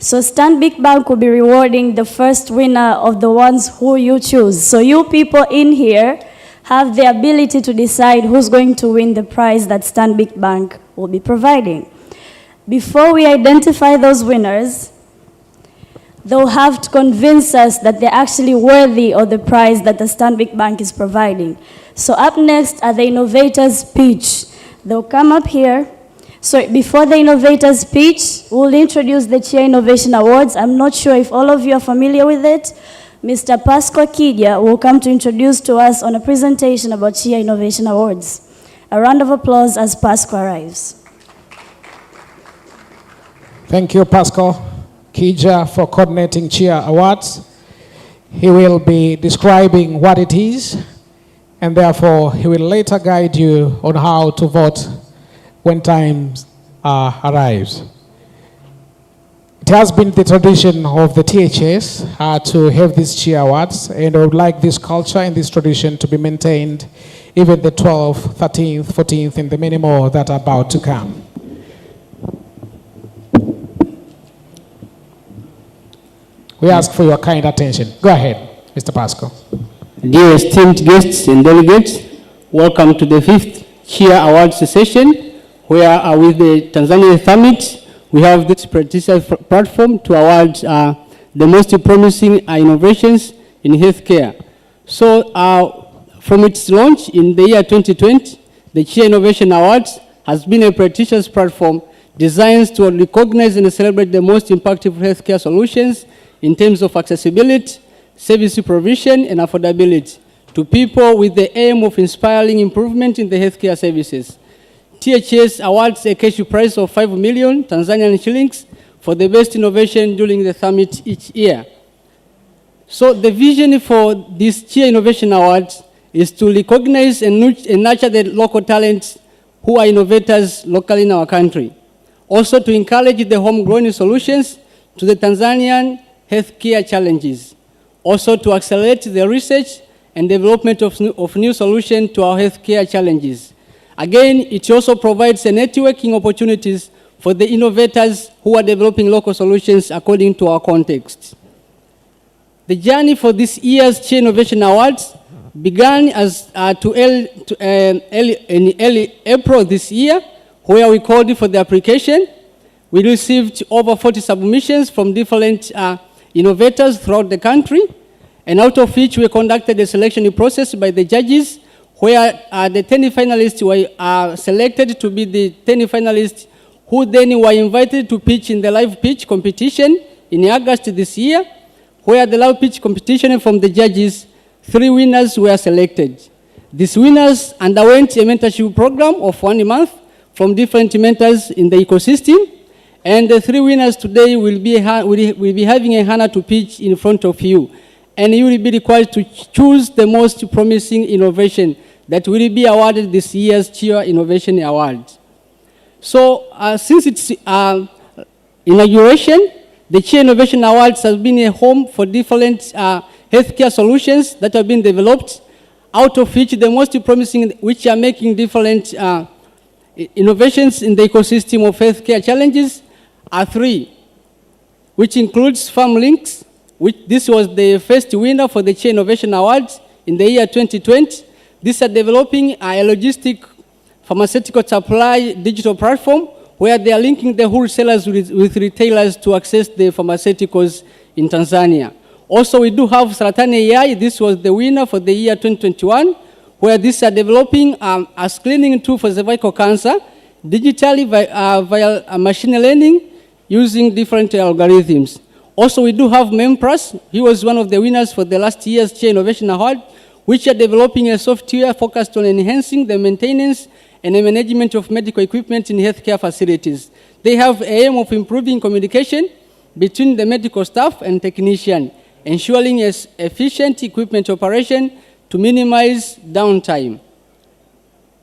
So Stanbic Bank will be rewarding the first winner of the ones who you choose. So you people in here have the ability to decide who's going to win the prize that Stanbic Bank will be providing. Before we identify those winners, they'll have to convince us that they're actually worthy of the prize that the Stanbic Bank is providing. So up next are the innovators' pitch. They'll come up here. So before the innovators' pitch, we'll introduce the Chia Innovation Awards. I'm not sure if all of you are familiar with it. Mr. Pasco Kidya will come to introduce to us on a presentation about Chia Innovation Awards. A round of applause as Pasco arrives. Thank you, Pasco Kidya, for coordinating Chia Awards. He will be describing what it is, and therefore he will later guide you on how to vote when time arrives. It has been the tradition of the THS to have these Chia Awards, and I would like this culture and this tradition to be maintained even the 12th, 13th, 14th, and the many more that are about to come. We ask for your kind attention. Go ahead, Mr. Pasco. Dear esteemed guests and delegates, welcome to the 5th Chia Awards session, where with the Tanzania Summit, we have this prestigious platform to award the most promising innovations in healthcare. So from its launch in the year 2020, the Chia Innovation Awards has been a prestigious platform designed to recognize and celebrate the most impactful healthcare solutions in terms of accessibility, service provision, and affordability to people with the aim of inspiring improvement in the healthcare services. THS awards a cash prize of 5 million Tanzanian shillings for the best innovation during the summit each year. So the vision for this Chia Innovation Awards is to recognize and nurture the local talents who are innovators locally in our country. Also to encourage the homegrown solutions to the Tanzanian healthcare challenges. Also to accelerate the research and development of new solutions to our healthcare challenges. Again, it also provides a networking opportunities for the innovators who are developing local solutions according to our context. The journey for this year's Chia Innovation Awards began in early April this year, where we called for the application. We received over 40 submissions from different innovators throughout the country, and out of which we conducted a selection process by the judges, where the 10 finalists were selected to be the 10 finalists who then were invited to pitch in the live pitch competition in August this year, where the live pitch competition from the judges, 3 winners were selected. These winners underwent a mentorship program of 1 month from different mentors in the ecosystem, and the 3 winners today will be having a honor to pitch in front of you, and you will be required to choose the most promising innovation that will be awarded this year's Chia Innovation Award. So since its inauguration, the Chia Innovation Awards has been a home for different healthcare solutions that have been developed, out of which the most promising, which are making different innovations in the ecosystem of healthcare challenges, are 3, which includes FarmLinks, which this was the first winner for the Chia Innovation Awards in the year 2020. These are developing a logistic pharmaceutical supply digital platform where they are linking the wholesalers with retailers to access the pharmaceuticals in Tanzania. Also, we do have Saratani AI. This was the winner for the year 2021, where these are developing a screening tool for cervical cancer digitally via machine learning using different algorithms. Also, we do have MemPlus. He was one of the winners for the last year's Chia Innovation Award, which are developing a software focused on enhancing the maintenance and the management of medical equipment in healthcare facilities. They have an aim of improving communication between the medical staff and technician, ensuring efficient equipment operation to minimize downtime.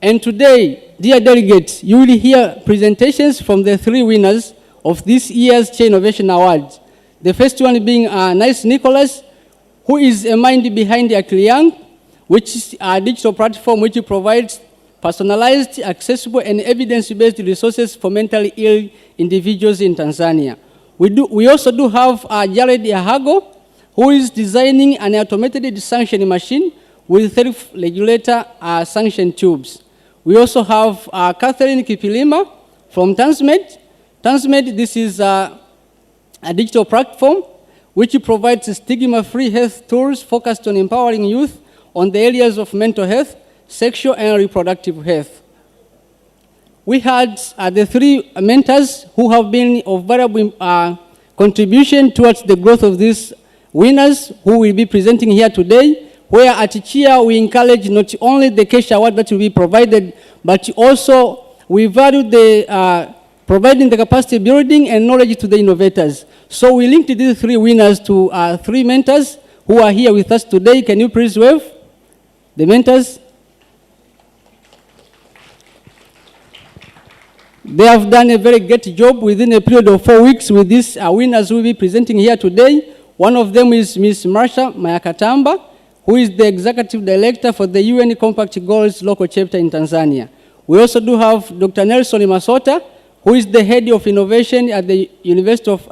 And today, dear delegates, you will hear presentations from the 3 winners of this year's Chia Innovation Awards. The first one being Nice Nicholas, who is a mind behind Akiliang, which is a digital platform which provides personalized, accessible, and evidence-based resources for mentally ill individuals in Tanzania. We also do have Jared Yahago, who is designing an automated sanctioning machine with self-regulator sanction tubes. We also have Catherine Kipilima from Transmed. Transmed, this is a digital platform which provides stigma-free health tools focused on empowering youth on the areas of mental health, sexual and reproductive health. We had the three mentors who have been of valuable contribution towards the growth of these winners who will be presenting here today, where at CHIA we encourage not only the cash award that will be provided, but also we value the providing the capacity building and knowledge to the innovators. So we linked these three winners to three mentors who are here with us today. Can you please wave the mentors? They have done a very great job within a period of 4 weeks with these winners who will be presenting here today. One of them is Ms. Marsha Mayakatamba, who is the Executive Director for the UN Compact Goals local chapter in Tanzania. We also do have Dr. Nelson Masota, who is the Head of Innovation at the University of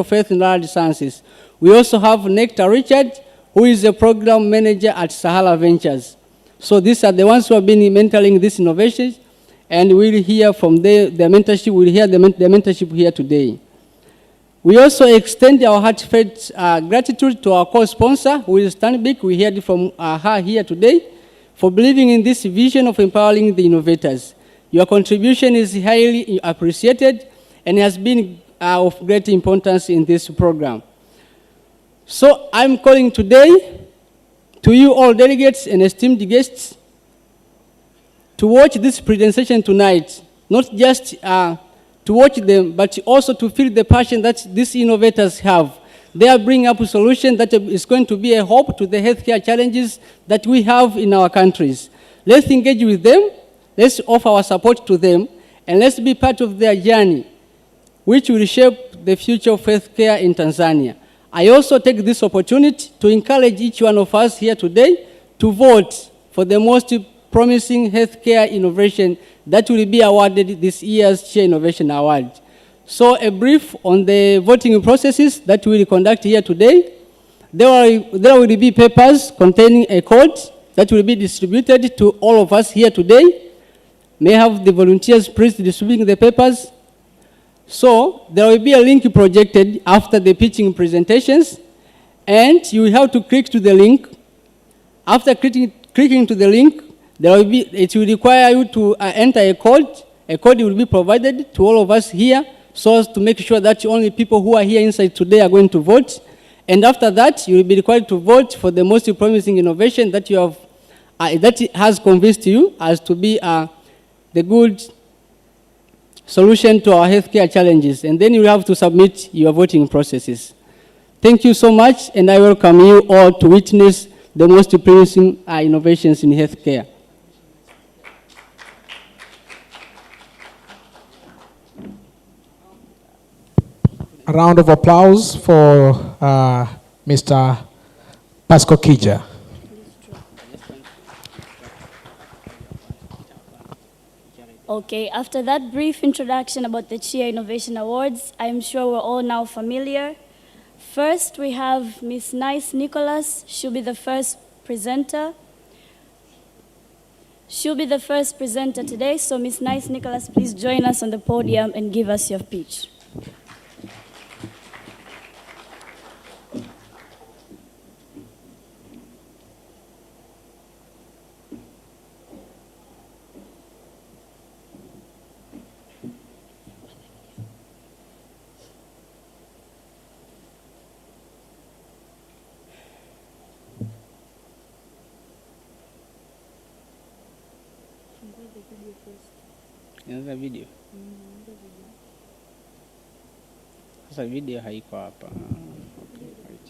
Health and Allied Sciences. We also have Nectar Richard, who is the Program Manager at Sahara Ventures. So these are the ones who have been mentoring these innovations, and we'll hear from their mentorship. We'll hear the mentorship here today. We also extend our heartfelt gratitude to our co-sponsor, who is Stanbic. We heard from her here today, for believing in this vision of empowering the innovators. Your contribution is highly appreciated and has been of great importance in this program. So I'm calling today to you all delegates and esteemed guests to watch this presentation tonight, not just to watch them, but also to feel the passion that these innovators have. They are bringing up a solution that is going to be a hope to the healthcare challenges that we have in our countries. Let's engage with them, let's offer our support to them, and let's be part of their journey, which will shape the future of healthcare in Tanzania. I also take this opportunity to encourage each one of us here today to vote for the most promising healthcare innovation that will be awarded this year's CHIA Innovation Award. So a brief on the voting processes that we will conduct here today. There will be papers containing a code that will be distributed to all of us here today. May I have the volunteers please distributing the papers. So there will be a link projected after the pitching presentations, and you will have to click to the link. After clicking to the link, it will require you to enter a code. A code will be provided to all of us here, so as to make sure that only people who are here inside today are going to vote. And after that, you will be required to vote for the most promising innovation that you have, that has convinced you as to be the good solution to our healthcare challenges. And then you will have to submit your voting processes. Thank you so much, and I welcome you all to witness the most promising innovations in healthcare. A round of applause for Mr. Pascal Kija. Okay, after that brief introduction about the CHIA Innovation Awards, I'm sure we're all now familiar. First, we have Ms. Nice Nicholas. She'll be the first presenter. She'll be the first presenter today, so Ms. Nice Nicholas, please join us on the podium and give us your pitch. Another video. Sasa video haiko hapa. Okay, right.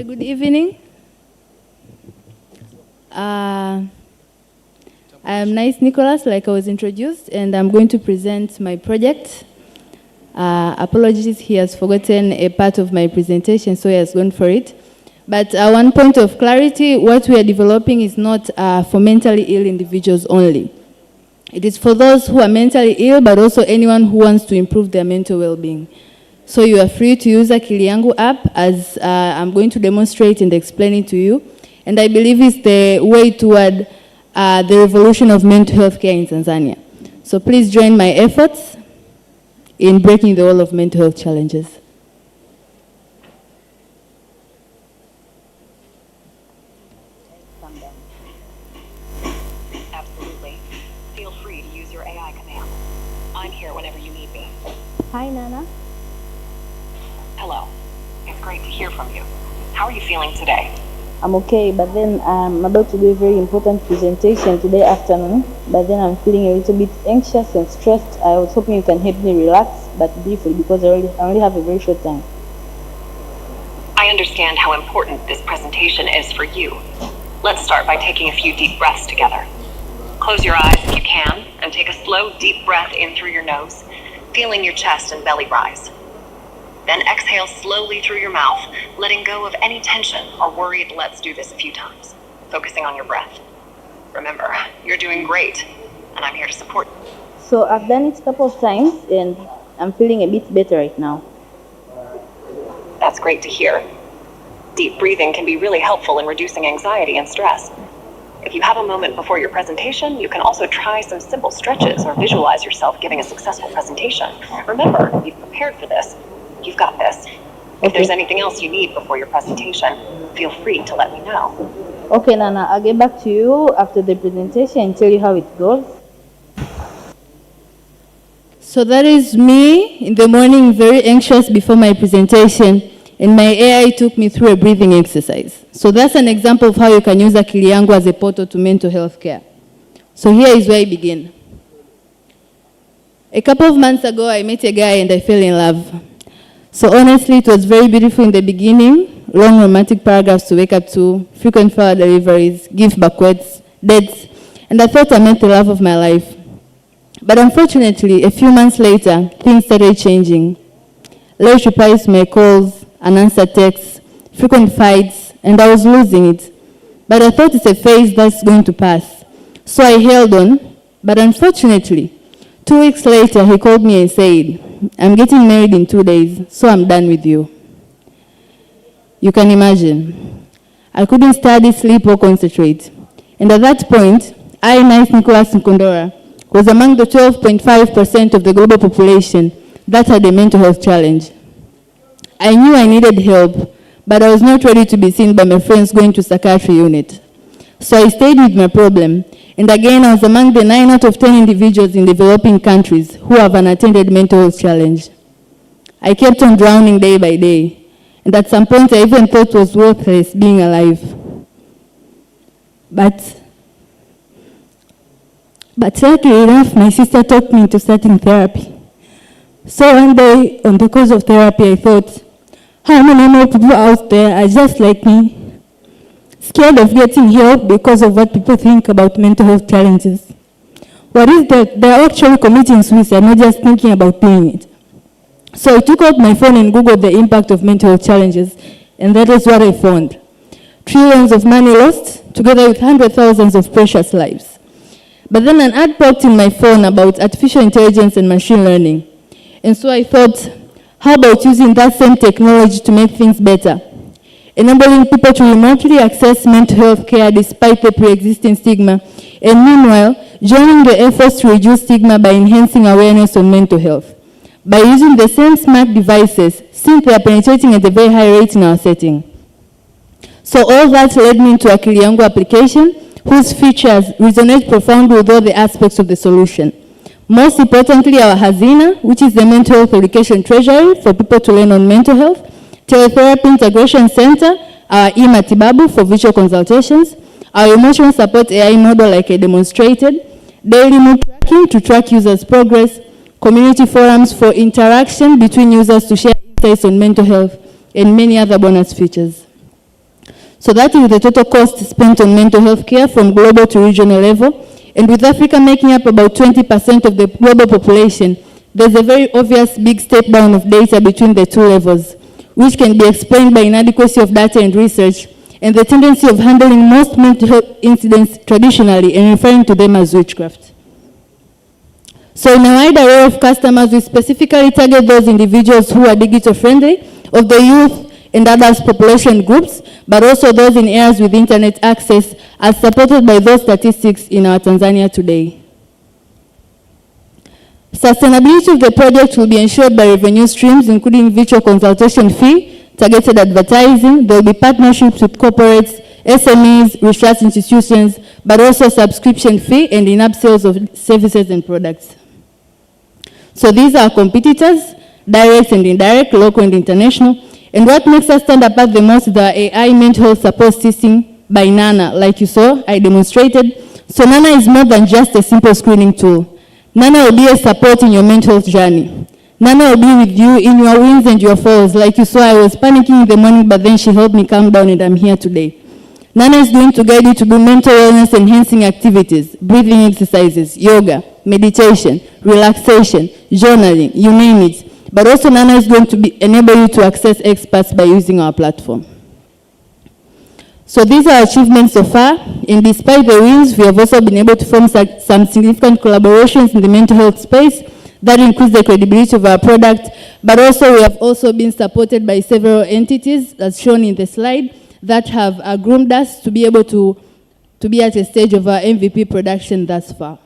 Okay, good evening. I am Nice Nicholas, like I was introduced, and I'm going to present my project. Apologies, he has forgotten a part of my presentation, so he has gone for it. But one point of clarity, what we are developing is not for mentally ill individuals only. It is for those who are mentally ill, but also anyone who wants to improve their mental well-being. So you are free to use Akili Yangu app, as I'm going to demonstrate and explain it to you. And I believe it's the way toward the revolution of mental health care in Tanzania. So please join my efforts in breaking the wall of mental health challenges. Absolutely. Feel free to use your AI command. I'm here whenever you need me. Hi, Nana. Hello. It's great to hear from you. How are you feeling today? I'm okay, but then I'm about to do a very important presentation today afternoon, but then I'm feeling a little bit anxious and stressed. I was hoping you can help me relax, but briefly, because I only have a very short time. I understand how important this presentation is for you. Let's start by taking a few deep breaths together. Close your eyes if you can, and take a slow, deep breath in through your nose, feeling your chest and belly rise. Then exhale slowly through your mouth, letting go of any tension or worried. Let's do this a few times, focusing on your breath. Remember, you're doing great, and I'm here to support you. So I've done it a couple of times, and I'm feeling a bit better right now. That's great to hear. Deep breathing can be really helpful in reducing anxiety and stress. If you have a moment before your presentation, you can also try some simple stretches or visualize yourself giving a successful presentation. Remember, you've prepared for this. You've got this. If there's anything else you need before your presentation, feel free to let me know. Okay, Nana, I'll get back to you after the presentation and tell you how it goes. So that is me in the morning, very anxious before my presentation, and my AI took me through a breathing exercise. So that's an example of how you can use Akili Yangu as a portal to mental health care. So here is where I begin. A couple of months ago, I met a guy and I fell in love. So honestly, it was very beautiful in the beginning, long romantic paragraphs to wake up to, frequent flower deliveries, gift banquets, dates, and I thought I met the love of my life. But unfortunately, a few months later, things started changing. Late replies to my calls, unanswered texts, frequent fights, and I was losing it. But I thought it's a phase that's going to pass. So I held on, but unfortunately, 2 weeks later, he called me and said, "I'm getting married in 2 days, so I'm done with you." You can imagine. I couldn't study, sleep, or concentrate. And at that point, I, Nice Nicholas Nkondora, was among the 12.5% of the global population that had a mental health challenge. I knew I needed help, but I was not ready to be seen by my friends going to psychiatry unit. So I stayed with my problem. And again, I was among the 9 out of 10 individuals in developing countries who have an unattended mental health challenge. I kept on drowning day by day. And at some point, I even thought it was worthless being alive. But luckily enough, my sister talked me into starting therapy. So one day, on the course of therapy, I thought, how many more people out there are just like me, scared of getting help because of what people think about mental health challenges? What is that they're actually committing suicide, not just thinking about doing it. So I took out my phone and Googled the impact of mental health challenges, and that is what I found. Trillions of money lost, together with hundreds of thousands of precious lives. But then an ad popped in my phone about artificial intelligence and machine learning. And so I thought, how about using that same technology to make things better? Enabling people to remotely access mental health care despite the pre-existing stigma, and meanwhile, joining the efforts to reduce stigma by enhancing awareness on mental health. By using the same smart devices, since they are penetrating at a very high rate in our setting. So all that led me into Akili Yangu application, whose features resonate profoundly with all the aspects of the solution. Most importantly, our Hazina, which is the mental health education treasury for people to learn on mental health, Teletherapy Integration Center, our e-Matibabu for visual consultations, our emotional support AI model like I demonstrated, daily mood tracking to track users' progress, community forums for interaction between users to share insights on mental health, and many other bonus features. So that is the total cost spent on mental health care from global to regional level. And with Africa making up about 20% of the global population, there's a very obvious big step down of data between the two levels, which can be explained by inadequacy of data and research, and the tendency of handling most mental health incidents traditionally and referring to them as witchcraft. So in a wide array of customers, we specifically target those individuals who are digital friendly, of the youth and adult population groups, but also those in areas with internet access, as supported by those statistics in our Tanzania today. Sustainability of the project will be ensured by revenue streams, including virtual consultation fee, targeted advertising. There will be partnerships with corporates, SMEs, research institutions, but also subscription fee and in-app sales of services and products. So these are competitors, direct and indirect, local and international. And what makes us stand apart the most is the AI mental health support system by Nana. Like you saw, I demonstrated. So Nana is more than just a simple screening tool. Nana will be a support in your mental health journey. Nana will be with you in your wins and your falls. Like you saw, I was panicking in the morning, but then she helped me calm down and I'm here today. Nana is going to guide you to do mental wellness enhancing activities, breathing exercises, yoga, meditation, relaxation, journaling, you name it. But also Nana is going to enable you to access experts by using our platform. So these are achievements so far, and despite the wins, we have also been able to form some significant collaborations in the mental health space that increase the credibility of our product, but also we have also been supported by several entities, as shown in the slide, that have groomed us to be able to be at a stage of our MVP production thus far.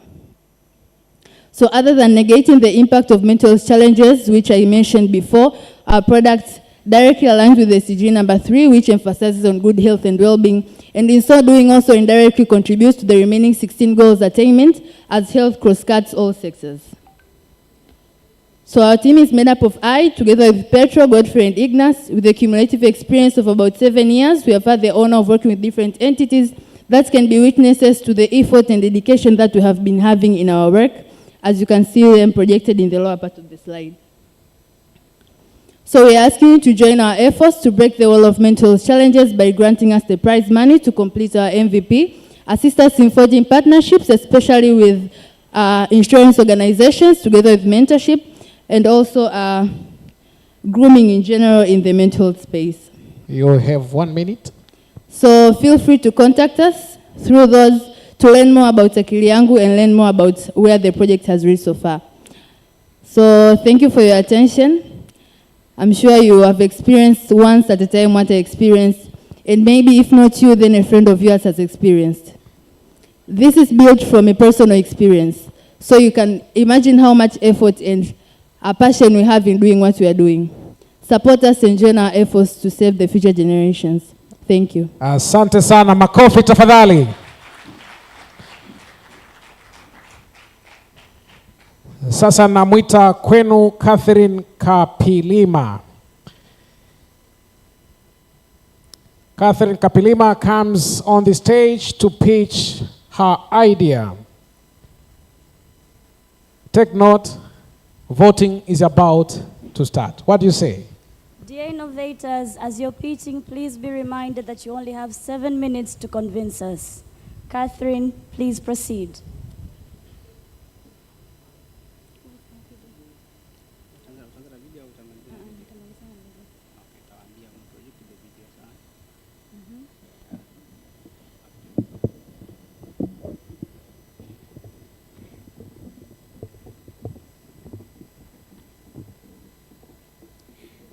So other than negating the impact of mental health challenges, which I mentioned before, our product directly aligns with SDG number 3, which emphasizes on good health and well-being, and in so doing also indirectly contributes to the remaining 16 goals attainment, as health cross-cuts all sectors. So our team is made up of I, together with Petro, Godfrey, and Ignas, with a cumulative experience of about 7 years. We have had the honor of working with different entities that can be witnesses to the effort and dedication that we have been having in our work, as you can see them projected in the lower part of the slide. So we are asking you to join our efforts to break the wall of mental health challenges by granting us the prize money to complete our MVP, assist us in forging partnerships, especially with insurance organizations, together with mentorship, and also grooming in general in the mental health space. You have 1 minute. So feel free to contact us through those to learn more about Akili Yangu and learn more about where the project has reached so far. So thank you for your attention. I'm sure you have experienced once at a time what I experienced, and maybe if not you, then a friend of yours has experienced. This is built from a personal experience, so you can imagine how much effort and a passion we have in doing what we are doing. Support us and join our efforts to save the future generations. Thank you. Asante sana, makofi tafadhali. Sasa namwita kwenu Catherine Kapilima. Catherine Kapilima comes on the stage to pitch her idea. Take note, voting is about to start. What do you say? Dear innovators, as you're pitching, please be reminded that you only have 7 minutes to convince us. Catherine, please proceed.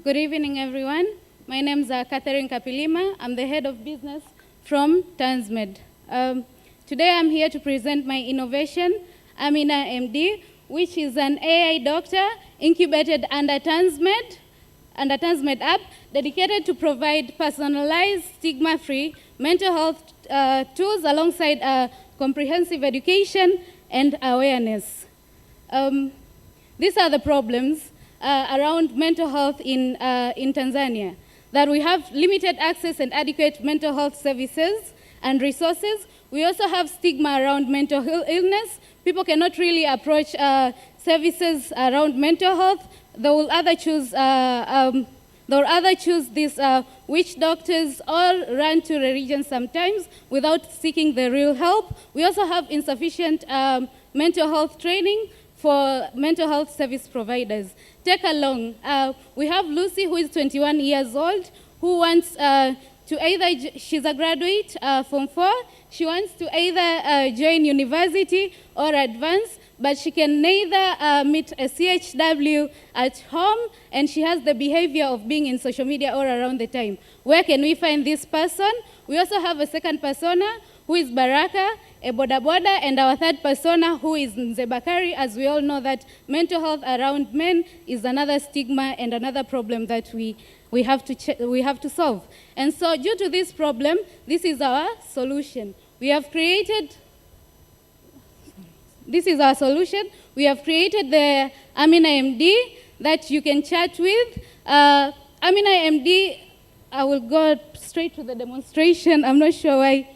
Good evening, everyone. My name is Catherine Kapilima. I'm the head of business from Tanzmed. Today I'm here to present my innovation, Amina MD, which is an AI doctor incubated under Tanzmed app, dedicated to provide personalized, stigma-free mental health tools alongside comprehensive education and awareness. These are the problems around mental health in Tanzania, that we have limited access and adequate mental health services and resources. We also have stigma around mental illness. People cannot really approach services around mental health. They will either choose They'll either choose these witch doctors or run to religion sometimes without seeking the real help. We also have insufficient mental health training for mental health service providers. Take along, we have Lucy, who is 21 years old, who wants to either, she's a graduate from 4, she wants to either join university or advance, but she can neither meet a CHW at home, and she has the behavior of being in social media all around the time. Where can we find this person? We also have a second persona, who is Baraka, a boda boda, and our third persona, who is Nzebakari, as we all know that mental health around men is another stigma and another problem that we have to solve. And so due to this problem, this is our solution. We have created, this is our solution. We have created the Amina MD that you can chat with. Amina MD, I will go straight to the demonstration. I'm not sure why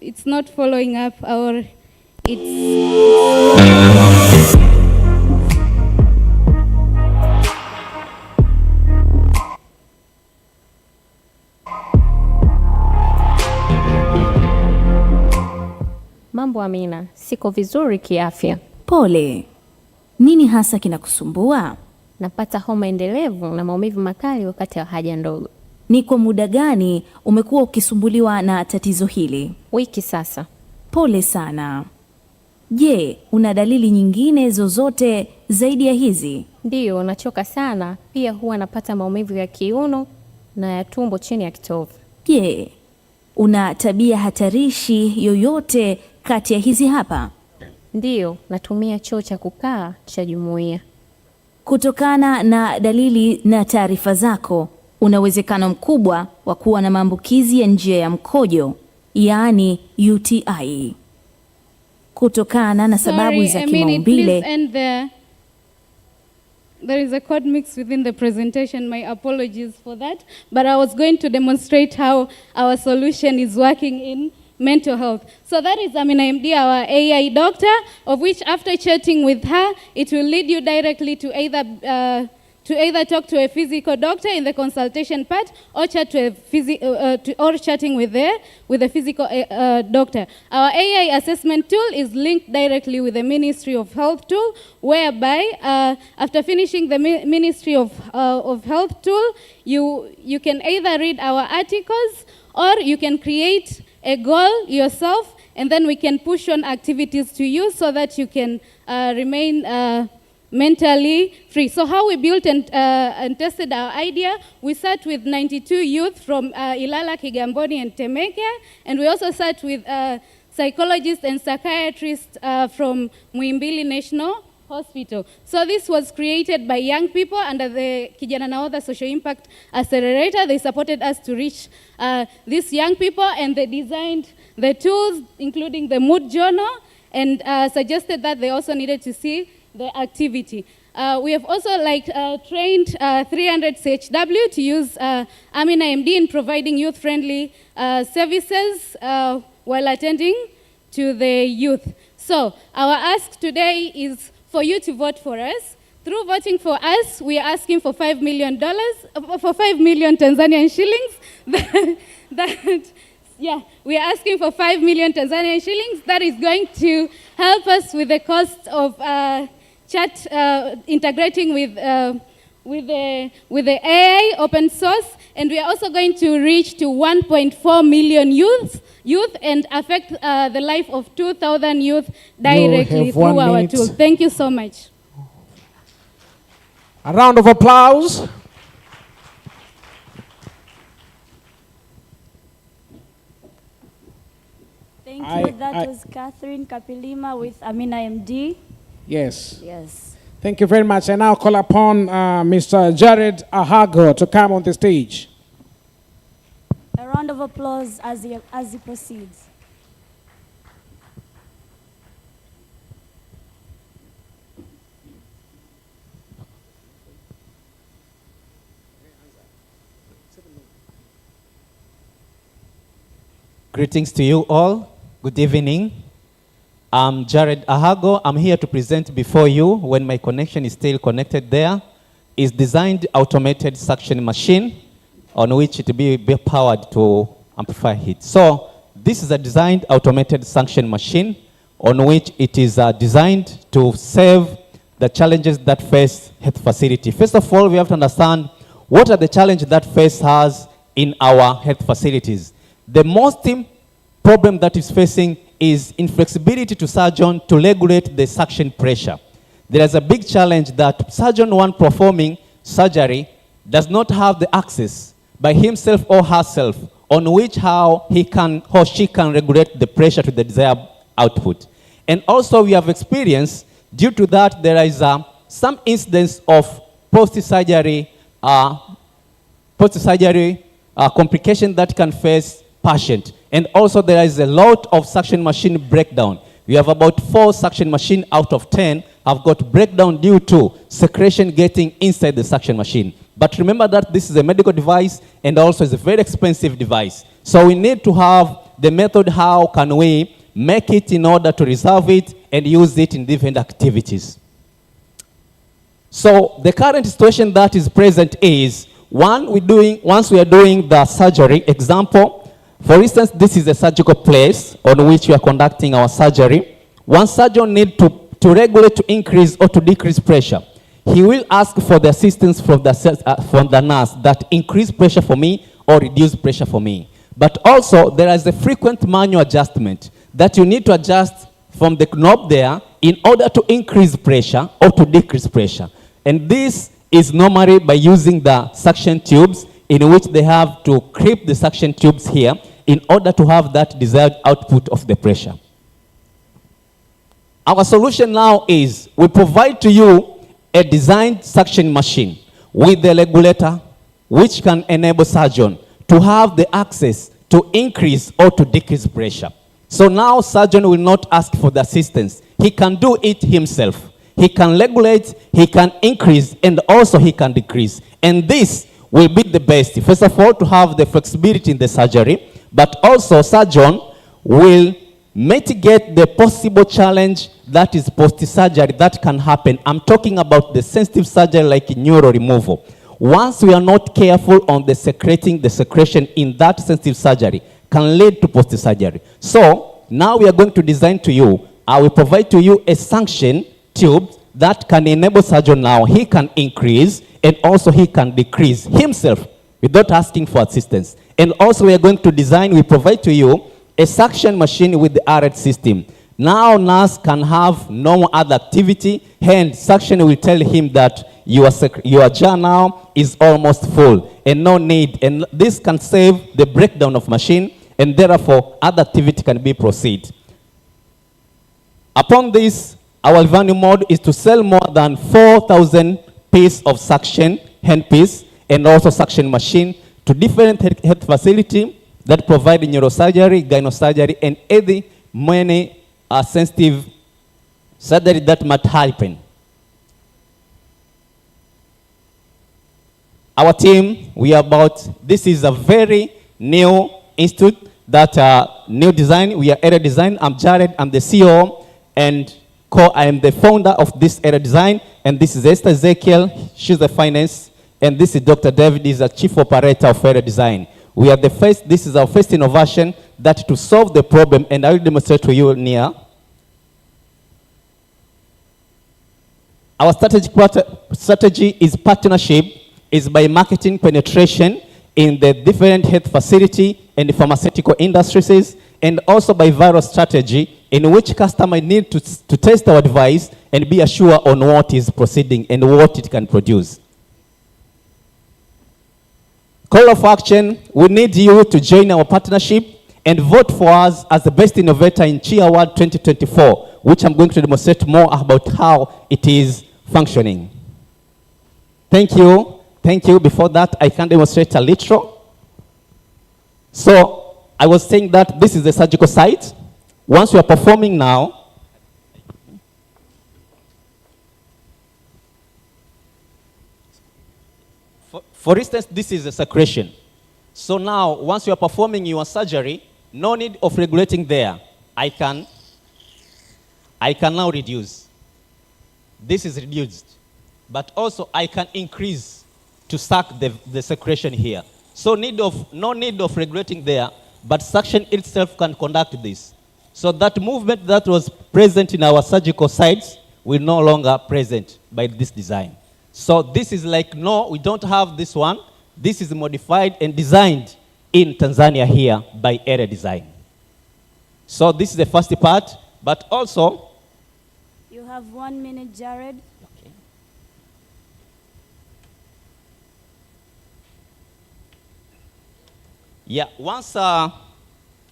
it's not following up, or it's... Mambo Amina, siko vizuri kiafya. Pole. Nini hasa kinakusumbua? Napata homa endelevu na maumivu makali wakati wa haja ndogo. Ni kwa muda gani umekuwa ukisumbuliwa na tatizo hili? Wiki sasa. Pole sana. Je, una dalili nyingine zozote zaidi ya hizi? Ndiyo, nachoka sana. Pia huwa napata maumivu ya kiuno na ya tumbo chini ya kitovu. Je, una tabia hatarishi yoyote kati ya hizi hapa? Ndiyo, natumia choo cha kukaa cha jumuiya. Kutokana na dalili na taarifa zako, una uwezekano mkubwa wa kuwa na maambukizi ya njia ya mkojo, yaani UTI. Kutokana na sababu za kimaumbile. There is a code mix within the presentation. My apologies for that. But I was going to demonstrate how our solution is working in mental health. So that is Amina MD, our AI doctor, of which after chatting with her, it will lead you directly to either talk to a physical doctor in the consultation part, or chat to or chatting with the physical doctor. Our AI assessment tool is linked directly with the Ministry of Health tool, whereby after finishing the Ministry of Health tool, you can either read our articles or you can create a goal yourself, and then we can push on activities to you so that you can remain mentally free. So how we built and tested our idea, we sat with 92 youth from Ilala, Kigamboni, and Temeke, and we also sat with psychologists and psychiatrists from Muhimbili National Hospital. So this was created by young people under the Kijana Nahodha Social Impact Accelerator. They supported us to reach these young people, and they designed the tools, including the mood journal, and suggested that they also needed to see the activity. We have also trained 300 CHW to use Amina MD in providing youth-friendly services while attending to the youth. So our ask today is for you to vote for us. Through voting for us, we are asking for $5 million, for 5 million Tanzanian shillings. We are asking for 5 million Tanzanian shillings. That is going to help us with the cost of integrating with the AI open source, and we are also going to reach to 1.4 million youth and affect the life of 2,000 youth directly through our tool. Thank you so much. A round of applause. Thank you. That was Catherine Kapilima with Amina MD. Yes. Yes. Thank you very much. I now call upon Mr. Jared Ahago to come on the stage. A round of applause as he proceeds. Greetings to you all. Good evening. I'm Jared Ahago. I'm here to present before you when my connection is still connected there. is designed automated suction machine on which it will be powered to amplify heat. So this is a designed automated suction machine on which it is designed to save the challenges that face health facility. First of all, we have to understand what are the challenges that face has in our health facilities. The most problem that is facing is inflexibility to surgeon to regulate the suction pressure. There is a big challenge that surgeon one performing surgery does not have the access by himself or herself on which how he can or she can regulate the pressure to the desired output. And also we have experienced, due to that, there is some incidents of post-surgery complication that can face patient. And also there is a lot of suction machine breakdown. We have about 4 suction machine out of 10 have got breakdown due to secretion getting inside the suction machine. But remember that this is a medical device and also is a very expensive device. So we need to have the method how can we make it in order to reserve it and use it in different activities. So the current situation that is present is, once we are doing the surgery, example, for instance, this is a surgical place on which we are conducting our surgery. One surgeon needs to regulate, to increase or to decrease pressure. He will ask for the assistance from the nurse that increase pressure for me or reduce pressure for me. But also, there is a frequent manual adjustment that you need to adjust from the knob there in order to increase pressure or to decrease pressure. And this is normally by using the suction tubes, in which they have to clip the suction tubes here in order to have that desired output of the pressure. Our solution now is we provide to you a designed suction machine with the regulator which can enable surgeon to have the access to increase or to decrease pressure. So now surgeon will not ask for the assistance. He can do it himself. He can regulate, he can increase, and also he can decrease. And this will be the best. First of all, to have the flexibility in the surgery, but also surgeon will mitigate the possible challenge that is post-surgery that can happen. I'm talking about the sensitive surgery like neuro removal. Once we are not careful on the secretion in that sensitive surgery can lead to post-surgery. So now we are going to design to you, I will provide to you a suction tube that can enable surgeon now, he can increase and also he can decrease himself without asking for assistance. And also we are going to design, we provide to you a suction machine with the RF system. Now nurse can have no other activity, and suction will tell him that your jar now is almost full and no need. And this can save the breakdown of machine, and therefore other activity can be proceed. Upon this, our revenue mode is to sell more than 4,000 pieces of suction handpiece and also suction machine to different health facility that provide neurosurgery, gynosurgery, and many sensitive surgery that might happen. Our team, this is a very new institute that new design, we are Area Design. I'm Jared, I'm the CEO, and I am the founder of this Area Design, and this is Esther Ezekiel, she's the finance, and this is Dr. David, he's the chief operator of Area Design. We are this is our first innovation that to solve the problem, and I will demonstrate to you near. Our strategy is partnership, is by marketing penetration in the different health facility and the pharmaceutical industries, and also by viral strategy in which customer need to test our device and be assured on what is proceeding and what it can produce. Call of action, we need you to join our partnership and vote for us as the best innovator in CHI Award 2024, which I'm going to demonstrate more about how it is functioning. Thank you. Thank you. Before that, I can demonstrate a little. So I was saying that this is the surgical site. Once we are performing now, for instance, this is a secretion. So now, once you are performing your surgery, no need of regulating there. I can now reduce. This is reduced. but also I can increase to suck the secretion here. So no need of regulating there, but suction itself can conduct this. So that movement that was present in our surgical sites will no longer present by this design. So this is like, no, we don't have this one. This is modified and designed in Tanzania here by Area Design. So this is the first part, but also... You have 1 minute, Jared. Okay. Yeah, once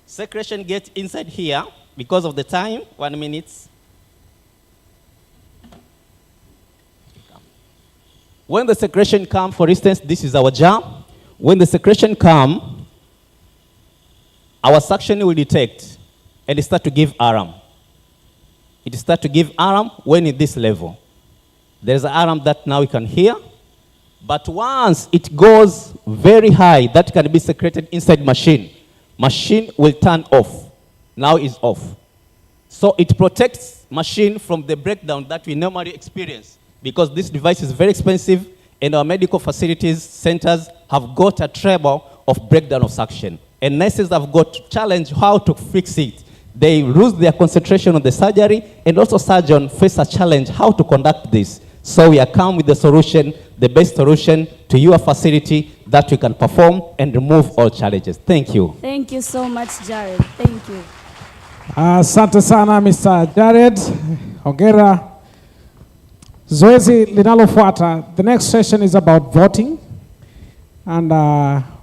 secretion gets inside here, because of the time, 1 minute. When the secretion comes, for instance, this is our jar. When the secretion comes, our suction will detect and start to give alarm. It starts to give alarm when in this level. There's an alarm that now we can hear. But once it goes very high, that can be secreted inside machine. Machine will turn off. Now it's off. So it protects machine from the breakdown that we normally experience, because this device is very expensive and our medical facilities, centers have got a trouble of breakdown of suction. And nurses have got to challenge how to fix it. They lose their concentration on the surgery, and also surgeons face a challenge how to conduct this. So we are come with the solution, the best solution to your facility that we can perform and remove all challenges. Thank you. Thank you so much, Jared. Thank you. Asante sana Mr. Jared. Hongera. Zoezi linalofuata, the next session is about voting. And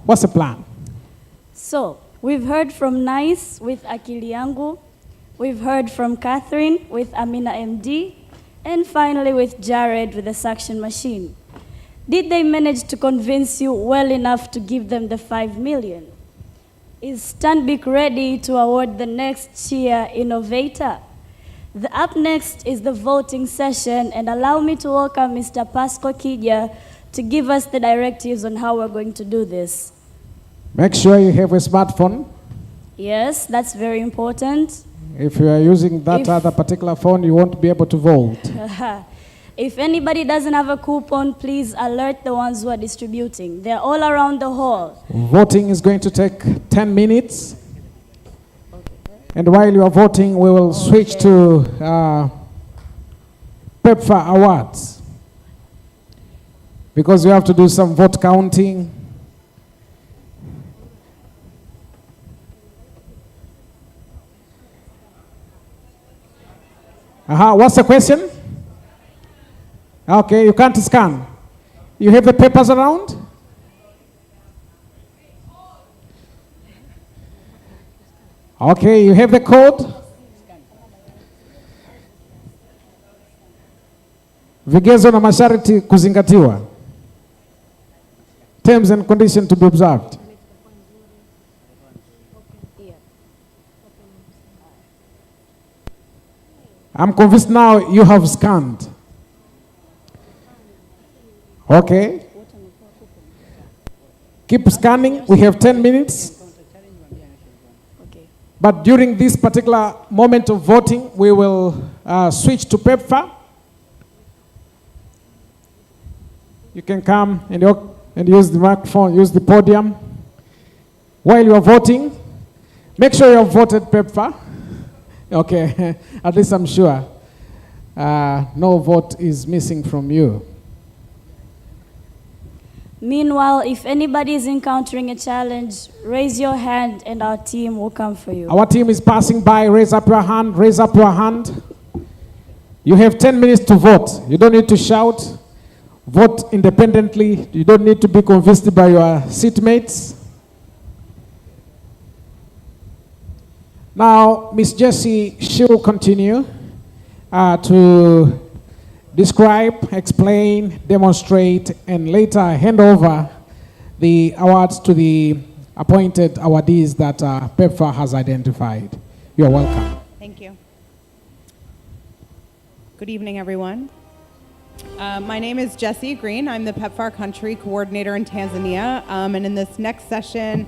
what's the plan? So, we've heard from Nice with Akili Yangu. We've heard from Catherine with Amina MD. And finally with Jared with the suction machine. Did they manage to convince you well enough to give them the 5 million? Is Stanbic ready to award the next Cheer Innovator? Up next is the voting session, and allow me to welcome Mr. Pasco Kija to give us the directives on how we're going to do this. Make sure you have a smartphone. Yes, that's very important. If you are using that other particular phone, you won't be able to vote. If anybody doesn't have a coupon, please alert the ones who are distributing. They're all around the hall. Voting is going to take 10 minutes. And while you are voting, we will switch to PEPFAR awards, because we have to do some vote counting. What's the question? Okay, you can't scan. You have the papers around? Okay, you have the code? Vigezo na masharti kuzingatiwa. Terms and conditions to be observed. I'm convinced now you have scanned. Okay. Keep scanning. We have 10 minutes. But during this particular moment of voting, we will switch to PEPFAR. You can come and use the microphone, use the podium. While you are voting, make sure you have voted PEPFAR. Okay, at least I'm sure no vote is missing from you. Meanwhile, if anybody is encountering a challenge, raise your hand and our team will come for you. Our team is passing by. Raise up your hand. Raise up your hand. You have 10 minutes to vote. You don't need to shout. Vote independently. You don't need to be convinced by your seatmates. Now, Miss Jessie, she will continue to describe, explain, demonstrate, and later hand over the awards to the appointed awardees that PEPFAR has identified. You are welcome. Thank you. Good evening, everyone. My name is Jessie Green. I'm the PEPFAR Country Coordinator in Tanzania. And in this next session,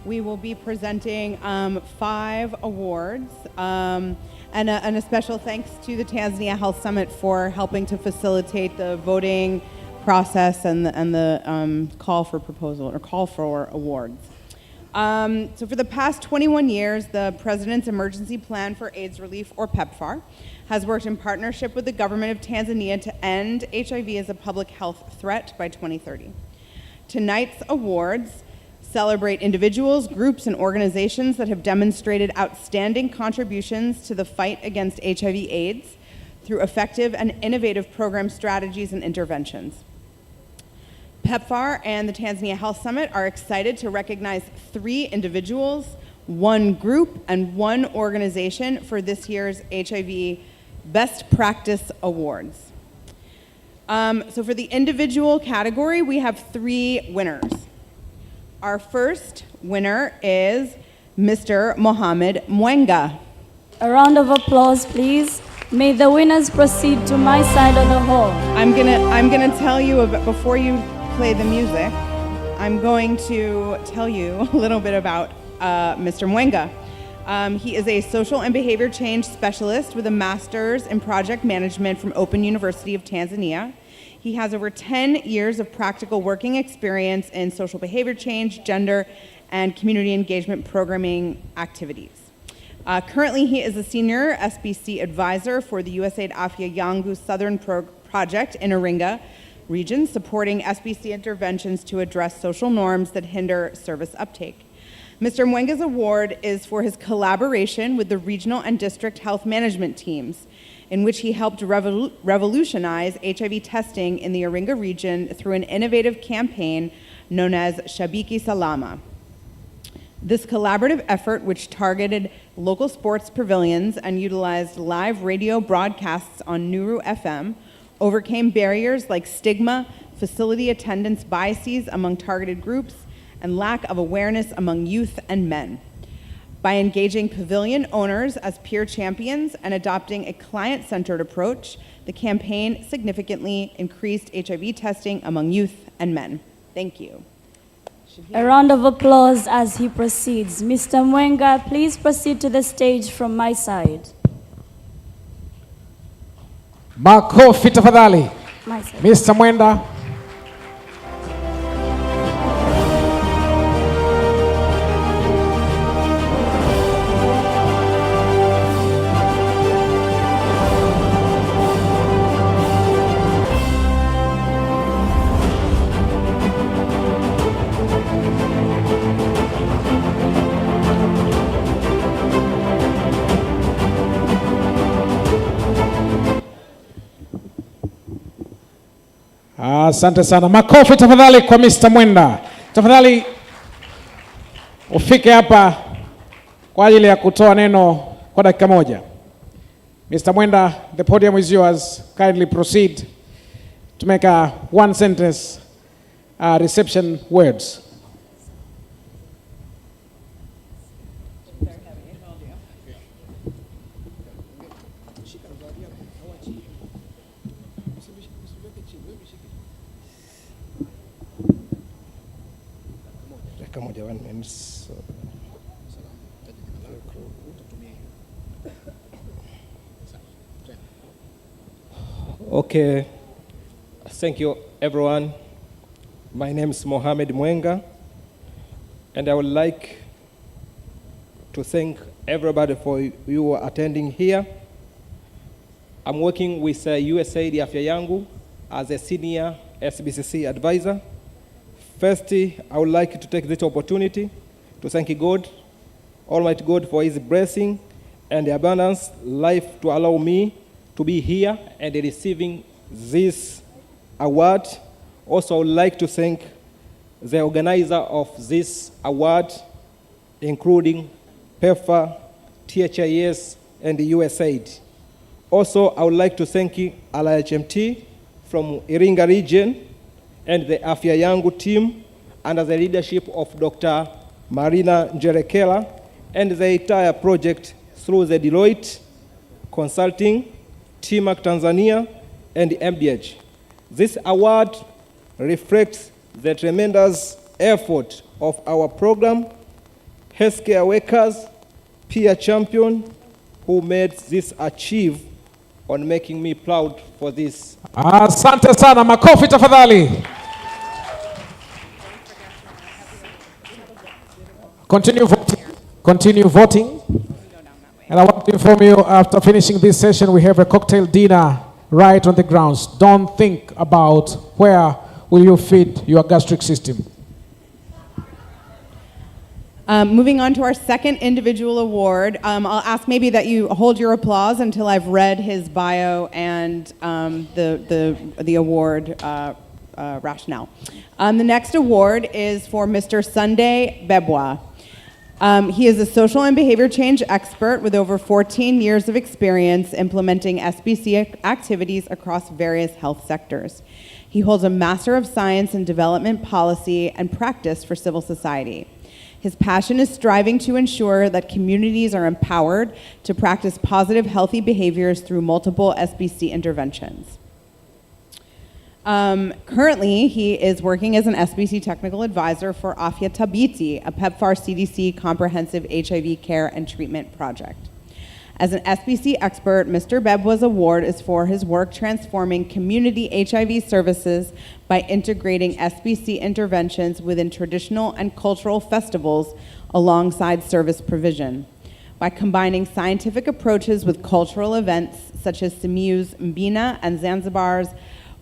we will be presenting 5 awards. And a special thanks to the Tanzania Health Summit for helping to facilitate the voting process and the call for proposal or call for awards. So for the past 21 years, the President's Emergency Plan for AIDS Relief, or PEPFAR, has worked in partnership with the government of Tanzania to end HIV as a public health threat by 2030. Tonight's awards celebrate individuals, groups, and organizations that have demonstrated outstanding contributions to the fight against HIV/AIDS through effective and innovative program strategies and interventions. PEPFAR and the Tanzania Health Summit are excited to recognize 3 individuals, 1 group, and 1 organization for this year's HIV Best Practice Awards. So for the individual category, we have 3 winners. Our first winner is Mr. Mohammed Mwenga. A round of applause, please. May the winners proceed to my side of the hall. I'm gonna tell you before you play the music. I'm going to tell you a little bit about Mr. Mwenga. He is a social and behavior change specialist with a master's in project management from Open University of Tanzania. He has over 10 years of practical working experience in social behavior change, gender, and community engagement programming activities. Currently, he is a senior SBC advisor for the USAID Afya Yangu Southern Project in Iringa region, supporting SBC interventions to address social norms that hinder service uptake. Mr. Mwenga's award is for his collaboration with the regional and district health management teams, in which he helped revolutionize HIV testing in the Iringa region through an innovative campaign known as Shabiki Salama. This collaborative effort, which targeted local sports pavilions and utilized live radio broadcasts on Nuru FM, overcame barriers like stigma, facility attendance biases among targeted groups, and lack of awareness among youth and men. By engaging pavilion owners as peer champions and adopting a client-centered approach, the campaign significantly increased HIV testing among youth and men. Thank you. A round of applause as he proceeds. Mr. Mwenga, please proceed to the stage from my side. Makofi tafadhali. My side. Mr. Mwenda. Asante sana. Makofi tafadhali kwa Mr. Mwenda. Tafadhali ufike hapa kwa ajili ya kutoa neno kwa dakika moja. Mr. Mwenda, the podium is yours. Kindly proceed to make a 1 sentence reception words. Okay, thank you everyone. My name is Mohammed Mwenga, and I would like to thank everybody for you attending here. I'm working with USAID Afya Yangu as a senior SBCC advisor. First, I would like to take this opportunity to thank God, Almighty God, for His blessing and abundance life to allow me to be here and receiving this award. Also, I would like to thank the organizer of this award, including PEPFAR, THIS, and the USAID. Also, I would like to thank LHMT from Iringa region and the Afya Yangu team under the leadership of Dr. Marina Njerekela and the entire project through the Deloitte Consulting, TMAC Tanzania, and MDH. This award reflects the tremendous effort of our program healthcare workers, peer champion, who made this achieve on making me proud for this. Asante sana, makofi tafadhali. Continue voting. Continue voting. And I want to inform you, after finishing this session, we have a cocktail dinner right on the grounds. Don't think about where will you feed your gastric system. Moving on to our second individual award, I'll ask maybe that you hold your applause until I've read his bio and the award rationale. The next award is for Mr. Sunday Bebwa. He is a social and behavior change expert with over 14 years of experience implementing SBC activities across various health sectors. He holds a Master of Science in Development Policy and Practice for Civil Society. His passion is striving to ensure that communities are empowered to practice positive, healthy behaviors through multiple SBC interventions. Currently, he is working as an SBC technical advisor for Afya Tabiti, a PEPFAR CDC comprehensive HIV care and treatment project. As an SBC expert, Mr. Bebwa's award is for his work transforming community HIV services by integrating SBC interventions within traditional and cultural festivals alongside service provision. By combining scientific approaches with cultural events such as Simiu's Mbina and Zanzibar's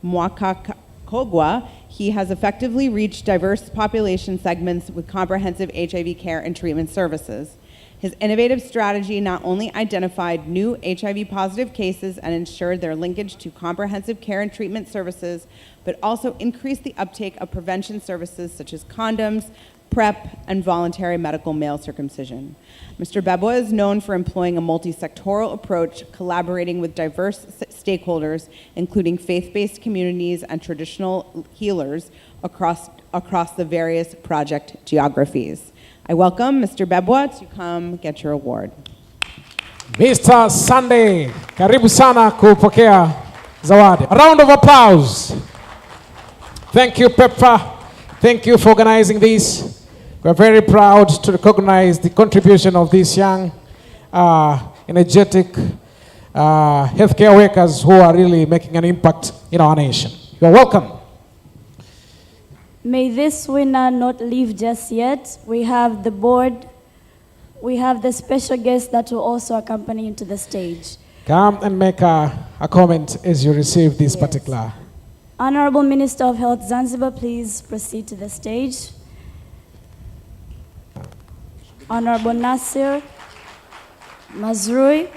Mwaka Kogwa, he has effectively reached diverse population segments with comprehensive HIV care and treatment services. His innovative strategy not only identified new HIV-positive cases and ensured their linkage to comprehensive care and treatment services, but also increased the uptake of prevention services such as condoms, PrEP, and voluntary medical male circumcision. Mr. Bebwa is known for employing a multi-sectoral approach, collaborating with diverse stakeholders, including faith-based communities and traditional healers across the various project geographies. I welcome Mr. Bebwa to come get your award. Mr. Sunday, karibu sana kupokea zawadi. A round of applause. Thank you, PEPFAR. Thank you for organizing this. We're very proud to recognize the contribution of these young, energetic healthcare workers who are really making an impact in our nation. You're welcome. May this winner not leave just yet. We have the board. We have the special guest that will also accompany you to the stage. Come and make a comment as you receive this particular. Honorable Minister of Health Zanzibar, please proceed to the stage. Honorable Nasir Mazrui,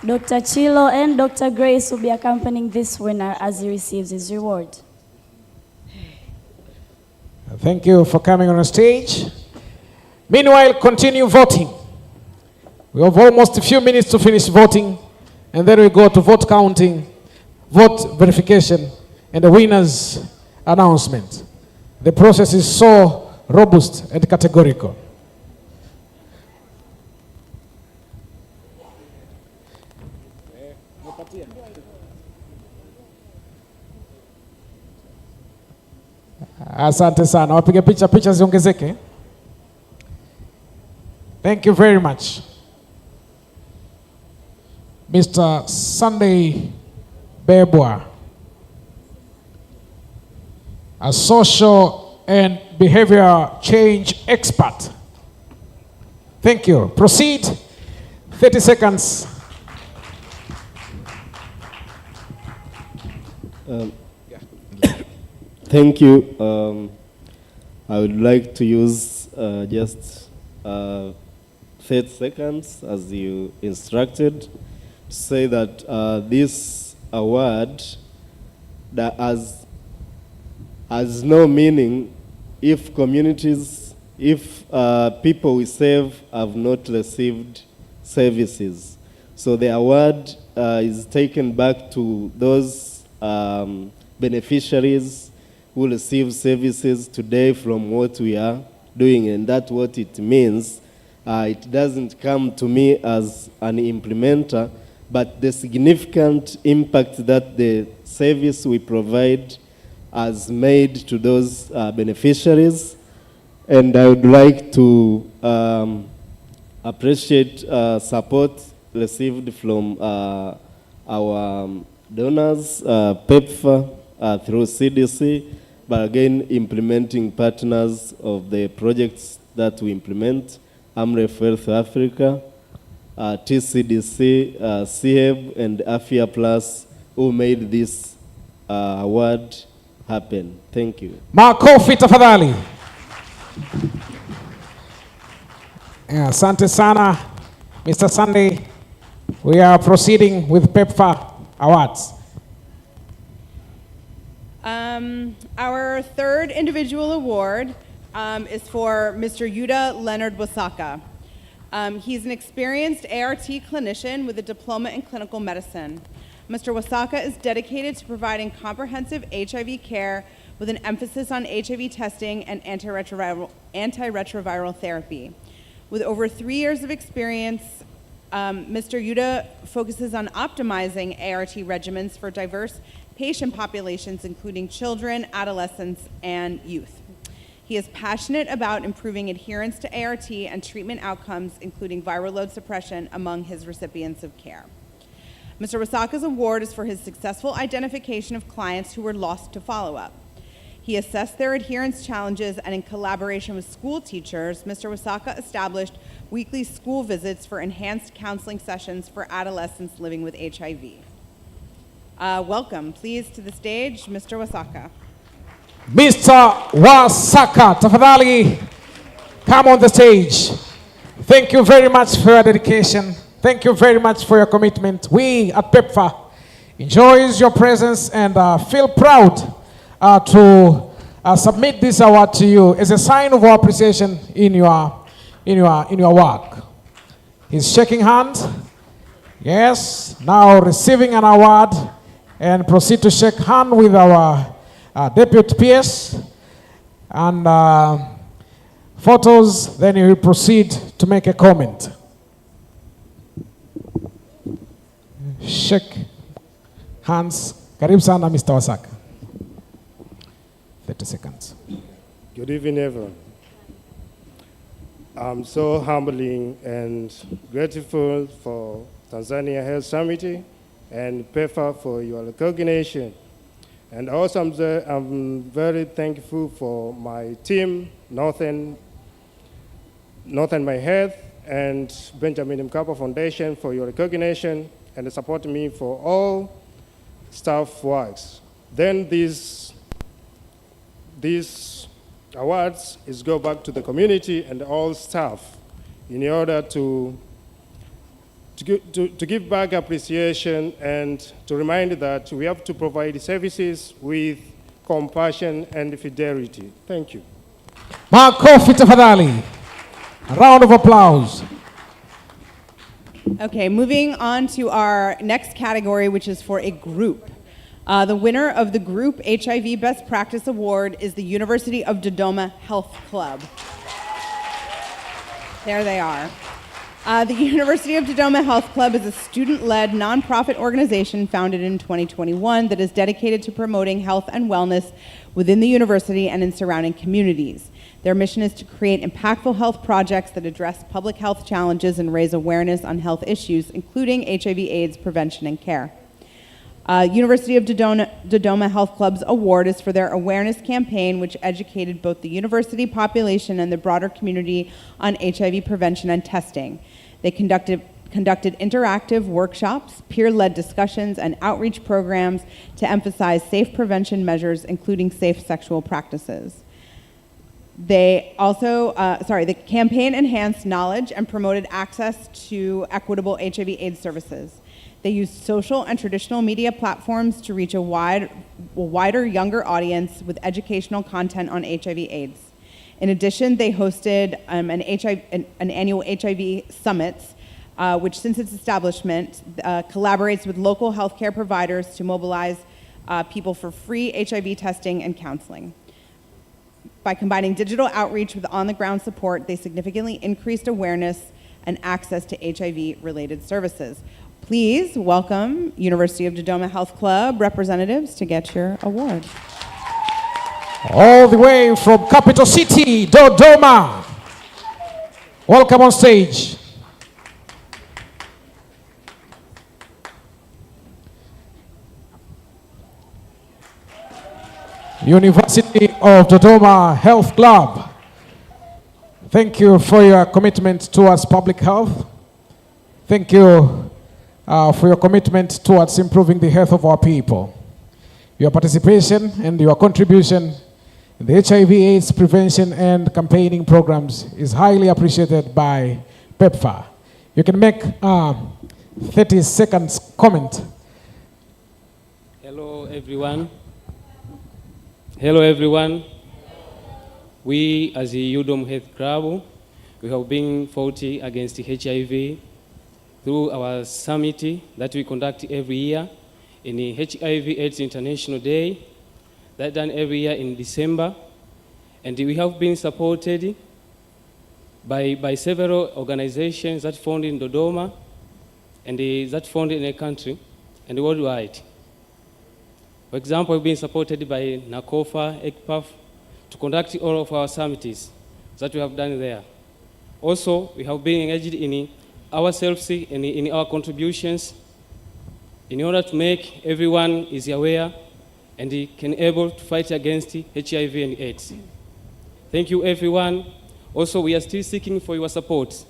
Dr. Chilo, and Dr. Grace will be accompanying this winner as he receives his reward. Thank you for coming on the stage. Meanwhile, continue voting. We have almost a few minutes to finish voting, and then we go to vote counting, vote verification, and the winner's announcement. The process is so robust and categorical. Asante sana. Wapiga picha ziongezeke. Thank you very much. Mr. Sunday Bebwa, a social and behavior change expert. Thank you. Proceed. 30 seconds. Thank you. I would like to use just 30 seconds as you instructed to say that this award that has no meaning if communities, if people we serve have not received services. So the award is taken back to those beneficiaries who receive services today from what we are doing, and that's what it means. It doesn't come to me as an implementer, but the significant impact that the service we provide has made to those beneficiaries And I would like to appreciate support received from our donors, PEPFAR, through CDC, but again, implementing partners of the projects that we implement, AMREF Health Africa, TCDC, CHEB, and AFIA Plus, who made this award happen. Thank you. Makofi tafadhali. Yeah, asante sana, Mr. Sunday. We are proceeding with PEPFAR Awards. Our third individual award is for Mr. Yuda Leonard Wasaka. He's an experienced ART clinician with a diploma in clinical medicine. Mr. Wasaka is dedicated to providing comprehensive HIV care with an emphasis on HIV testing and antiretroviral therapy. With over 3 years of experience, Mr. Yuda focuses on optimizing ART regimens for diverse patient populations, including children, adolescents, and youth. He is passionate about improving adherence to ART and treatment outcomes, including viral load suppression among his recipients of care. Mr. Wasaka's award is for his successful identification of clients who were lost to follow-up. He assessed their adherence challenges, and in collaboration with school teachers, Mr. Wasaka established weekly school visits for enhanced counseling sessions for adolescents living with HIV. Welcome, please, to the stage, Mr. Wasaka. Mr. Wasaka, tafadhali, come on the stage. Thank you very much for your dedication. Thank you very much for your commitment. We at PEPFAR enjoys your presence and feel proud to submit this award to you as a sign of our appreciation in your work. He's shaking hands. Yes, now receiving an award, and proceed to shake hand with our deputy PS and photos. Then he will proceed to make a comment. Shake hands. Karibu sana, Mr. Wasaka. 30 seconds. Good evening, everyone. I'm so humbling and grateful for Tanzania Health Summit and PEPFAR for your recognition. And also I'm very thankful for my team, Northern My Health, and Benjamin Mkapa Foundation for your recognition and support me for all staff works. Then these awards go back to the community and all staff in order to give back appreciation and to remind that we have to provide services with compassion and fidelity. Thank you. Makofi tafadhali. A round of applause. Okay, moving on to our next category, which is for a group. The winner of the Group HIV Best Practice Award is the University of Dodoma Health Club. There they are. The University of Dodoma Health Club is a student-led nonprofit organization founded in 2021 that is dedicated to promoting health and wellness within the university and in surrounding communities. Their mission is to create impactful health projects that address public health challenges and raise awareness on health issues, including HIV/AIDS prevention and care. University of Dodoma Health Club's award is for their awareness campaign, which educated both the university population and the broader community on HIV prevention and testing. They conducted interactive workshops, peer-led discussions, and outreach programs to emphasize safe prevention measures, including safe sexual practices. They also, the campaign enhanced knowledge and promoted access to equitable HIV/AIDS services. They used social and traditional media platforms to reach a wider, younger audience with educational content on HIV/AIDS. In addition, they hosted an annual HIV summit, which since its establishment collaborates with local healthcare providers to mobilize people for free HIV testing and counseling. By combining digital outreach with on-the-ground support, they significantly increased awareness and access to HIV-related services. Please welcome University of Dodoma Health Club representatives to get your award. all the way from capital city, Dodoma. Welcome on stage. University of Dodoma Health Club. Thank you for your commitment towards public health. Thank you for your commitment towards improving the health of our people. Your participation and your contribution in the HIV/AIDS prevention and campaigning programs is highly appreciated by PEPFAR. You can make 30 seconds comment. Hello, everyone. Hello, everyone. We, as the UDOM Health Club, we have been fighting against HIV through our summit that we conduct every year in the HIV/AIDS International Day, that done every year in December. And we have been supported by several organizations that founded in Dodoma and that founded in the country and worldwide. For example, we've been supported by NACOFA, ECPAF, to conduct all of our summits that we have done there. Also, we have been engaged in ourselves in our contributions in order to make everyone is aware and can able to fight against HIV and AIDS. Thank you, everyone. Also, we are still seeking for your support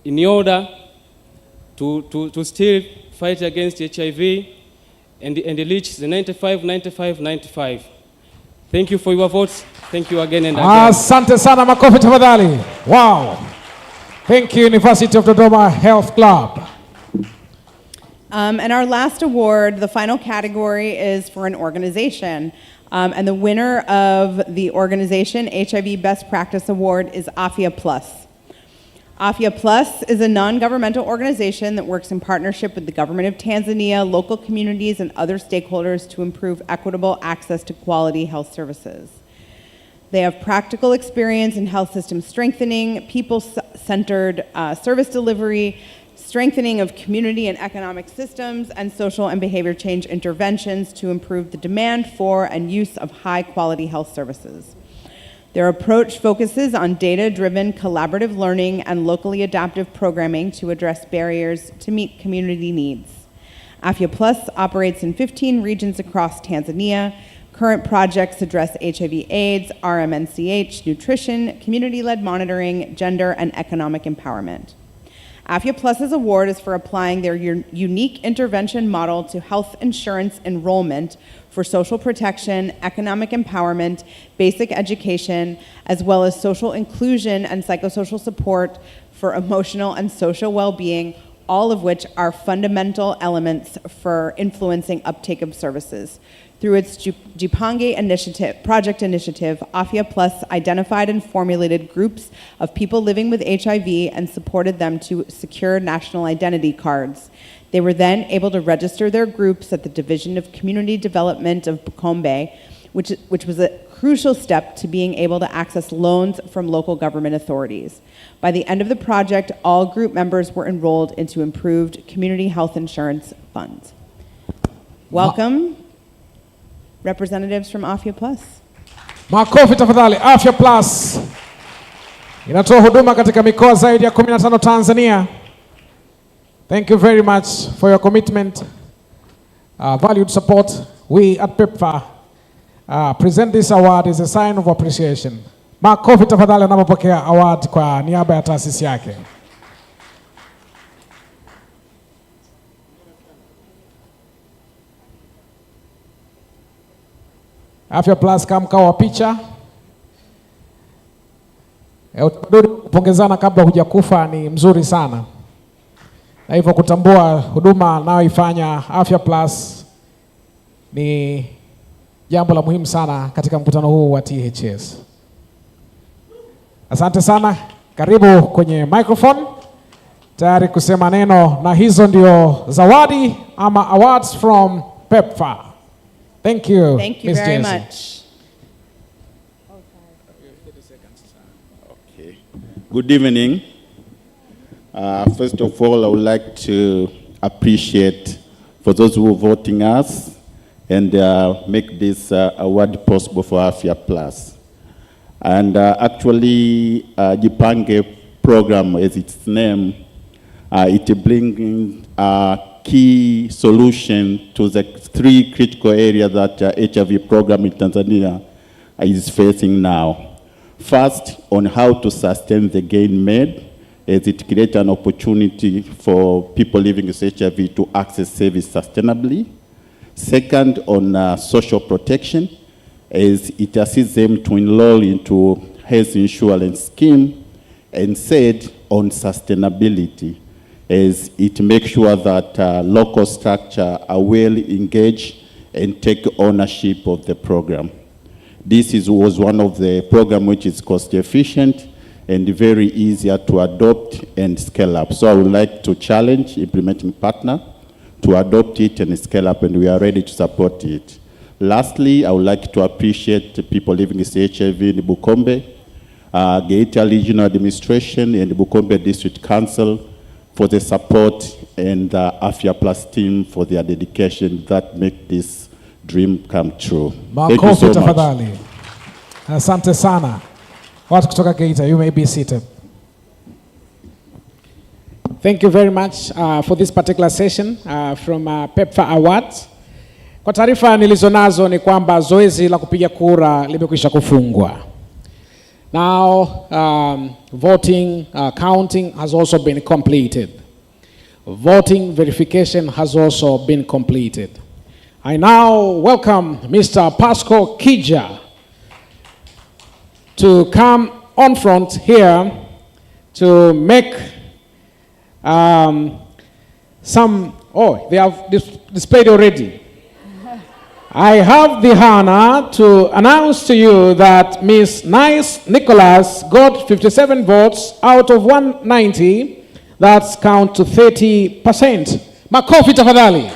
in order to still fight against HIV and reach the 95. Thank you for your votes. Thank you again and again. Asante sana, makofi tafadhali. Wow. Thank you, University of Dodoma Health Club. And our last award, the final category, is for an organization. And the winner of the organization HIV Best Practice Award is AFIA Plus. AFIA Plus is a non-governmental organization that works in partnership with the government of Tanzania, local communities, and other stakeholders to improve equitable access to quality health services. They have practical experience in health system strengthening, people-centered service delivery, strengthening of community and economic systems, and social and behavior change interventions to improve the demand for and use of high-quality health services. Their approach focuses on data-driven collaborative learning and locally adaptive programming to address barriers to meet community needs. AFIA Plus operates in 15 regions across Tanzania. Current projects address HIV/AIDS, RMNCH, nutrition, community-led monitoring, gender, and economic empowerment. AFIA Plus's award is for applying their unique intervention model to health insurance enrollment for social protection, economic empowerment, basic education, as well as social inclusion and psychosocial support for emotional and social well-being, all of which are fundamental elements for influencing uptake of services. Through its Jipange project initiative, AFIA Plus identified and formulated groups of people living with HIV and supported them to secure national identity cards. They were then able to register their groups at the Division of Community Development of Bukombe, which was a crucial step to being able to access loans from local government authorities. By the end of the project, all group members were enrolled into improved community health insurance funds. Welcome, representatives from AFIA Plus. Makofi tafadhali. AFIA Plus inatoa huduma katika mikoa zaidi ya 15 Tanzania. Thank you very much for your commitment, valued support. We at PEPFAR present this award as a sign of appreciation. Makofi tafadhali anapopokea award kwa niaba ya taasisi yake. AFIA Plus kama mkao wa picha. Utamaduni kupongezana kabla hujakufa ni mzuri sana. Na hivyo kutambua huduma anayoifanya AFIA Plus ni jambo la muhimu sana katika mkutano huu wa THS. Asante sana. Karibu kwenye microphone. Tayari kusema neno, na hizo ndio zawadi ama awards from PEPFAR. Thank you. Thank you very much. Okay. Good evening. First of all, I would like to appreciate for those who are voting us and make this award possible for Afya Plus. And actually, Jipange program, as its name, it brings a key solution to the 3 critical areas that HIV program in Tanzania is facing now. First, on how to sustain the gain made, as it creates an opportunity for people living with HIV to access service sustainably. Second, on social protection, as it assists them to enroll into health insurance scheme. And third, on sustainability, as it makes sure that local structure are well engaged and take ownership of the program. This was one of the programs which is cost efficient and very easier to adopt and scale up. So I would like to challenge implementing partner to adopt it and scale up, and we are ready to support it. Lastly, I would like to appreciate the people living with HIV in Bukombe, Geita Regional Administration and Bukombe District Council for the support, and the Afya Plus team for their dedication that make this dream come true. Thank you so much. Tafadhali. Asante sana. Watu kutoka Geita, you may be seated. Thank you very much for this particular session from PEPFAR Awards. Kwa taarifa nilizonazo ni kwamba zoezi la kupiga kura limekwisha kufungwa. Now, voting, counting has also been completed. Voting verification has also been completed. I now welcome Mr. Pascal Kija to come on front here to make some, they have displayed already. I have the honor to announce to you that Ms. Nice Nicholas got 57 votes out of 190. That's count to 30%. Makofi tafadhali.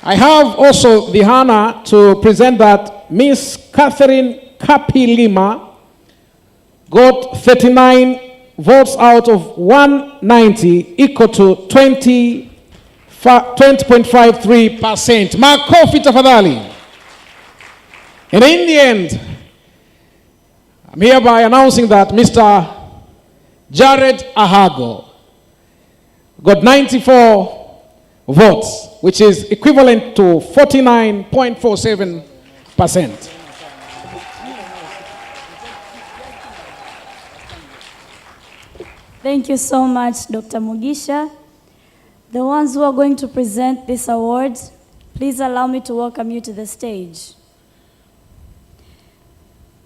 I have also the honor to present that Ms. Catherine Kapilima got 39 votes out of 190, equal to 20.53%. Makofi tafadhali. And in the end, I'm hereby announcing that Mr. Jared Ahago got 94 votes, which is equivalent to 49.47%. Thank you so much, Dr. Mugisha. The ones who are going to present this award, please allow me to welcome you to the stage.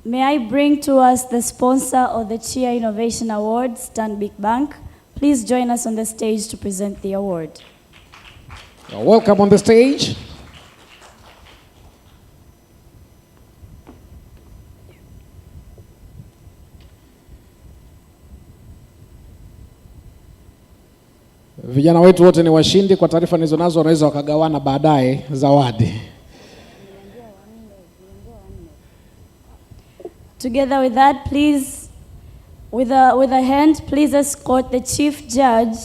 May I bring to us the sponsor of the Chia Innovation Award, Stanbic Bank. Please join us on the stage to present the award. You're welcome on the stage. Vijana wetu wote ni washindi. Kwa taarifa nilizonazo wanaweza wakagawana baadaye zawadi. Together with that, please, with a hand, please escort the chief judge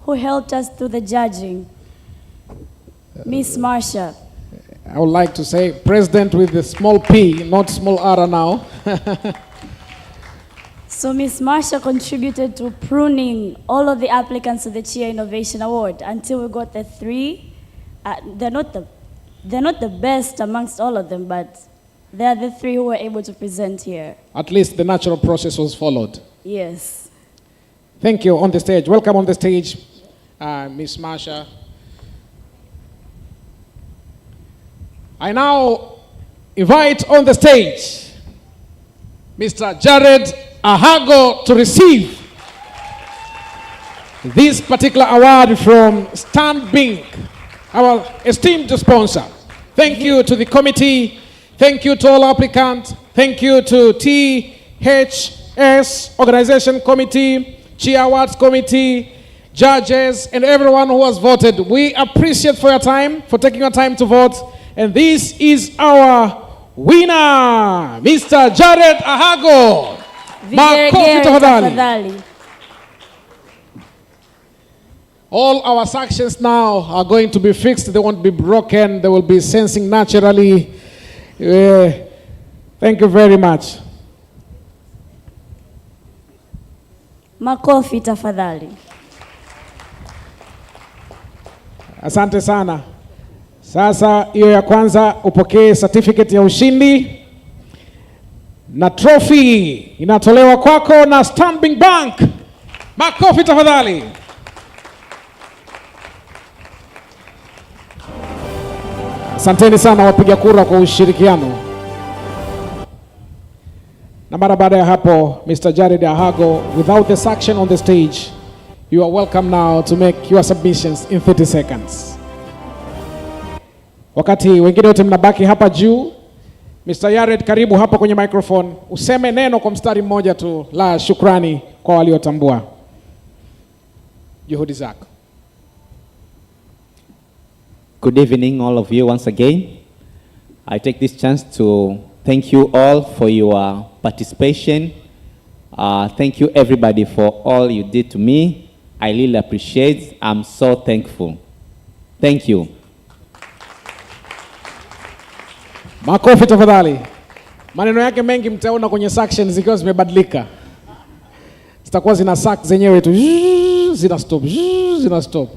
who helped us through the judging, Miss Marsha. I would like to say president with the small p, not small r now. So Miss Marsha contributed to pruning all of the applicants to the Chia Innovation Award until we got the 3. They're not the best amongst all of them, but they are the 3 who were able to present here. At least the natural process was followed. Yes. Thank you. On the stage. Welcome on the stage, Miss Marsha. I now invite on the stage Mr. Jared Ahago to receive this particular award from Stanbic, our esteemed sponsor. Thank you to the committee. Thank you to all applicants. Thank you to THS Organization Committee, Chia Awards Committee, judges, and everyone who has voted. We appreciate for your time, for taking your time to vote. And this is our winner, Mr. Jared Ahago. Makofi tafadhali. All our suctions now are going to be fixed. They won't be broken. They will be sensing naturally. Thank you very much. Makofi tafadhali. Asante sana. Sasa hiyo ya kwanza upokee certificate ya ushindi na trophy inatolewa kwako na Stanbic Bank. Makofi tafadhali. Asanteni sana wapiga kura kwa ushirikiano. Na mara baada ya hapo, Mr. Jared Ahago, without the section on the stage, you are welcome now to make your submissions in 30 seconds. Wakati wengine wote mnabaki hapa juu, Mr. Jared, karibu hapa kwenye microphone. Useme neno kwa mstari mmoja tu la shukrani kwa waliotambua juhudi zako. Good evening, all of you, once again. I take this chance to thank you all for your participation. Thank you, everybody, for all you did to me. I really appreciate. I'm so thankful. Thank you. Makofi tafadhali. Maneno yake mengi mtaona kwenye sections zikiwa zimebadilika. Zitakuwa zina sack zenyewe tu, zina stop, zina stop.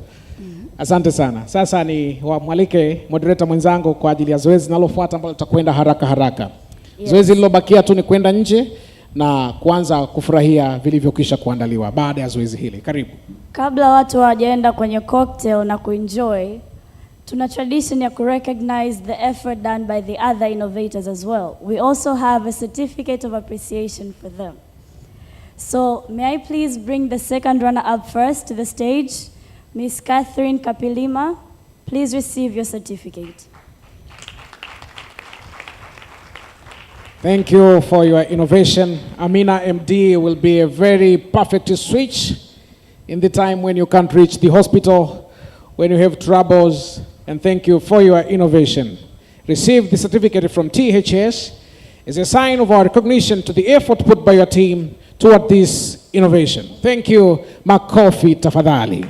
Asante sana. Sasa ni wamwalike moderator mwenzangu kwa ajili ya zoezi linalofuata ambalo tutakwenda haraka haraka. Yes. Zoezi lilobakia tu ni kwenda nje na kuanza kufurahia vilivyokwisha kuandaliwa baada ya zoezi hili. Karibu. Kabla watu hawajaenda kwenye cocktail na kuenjoy, tuna tradition ya kurecognize the effort done by the other innovators as well. We also have a certificate of appreciation for them. So may I please bring the second runner up first to the stage? Miss Catherine Kapilima, please receive your certificate. Thank you for your innovation. Amina MD will be a very perfect switch in the time when you can't reach the hospital, when you have troubles, and thank you for your innovation. Receive the certificate from THS as a sign of our recognition to the effort put by your team toward this innovation. Thank you, Makofi tafadhali.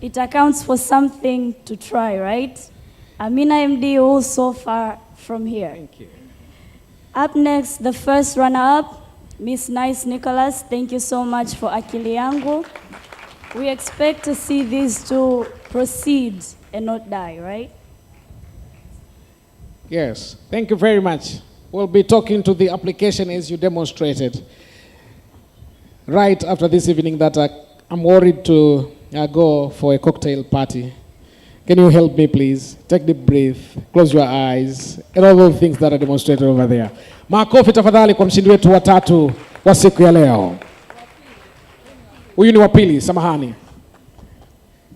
It accounts for something to try, right? Amina MD also far from here. Thank you. Up next, the first runner-up, Miss Nice Nicholas. Thank you so much for Akili Yangu. We expect to see these two proceed and not die, right? Yes, thank you very much. We'll be talking to the application as you demonstrated. Right after this evening that I'm worried to go for a cocktail party. Can you help me, please? Take deep breath, close your eyes, and all those things that are demonstrated over there. Makofi tafadhali kwa mshindi wetu wa tatu wa siku ya leo. Huyu ni wa pili, samahani.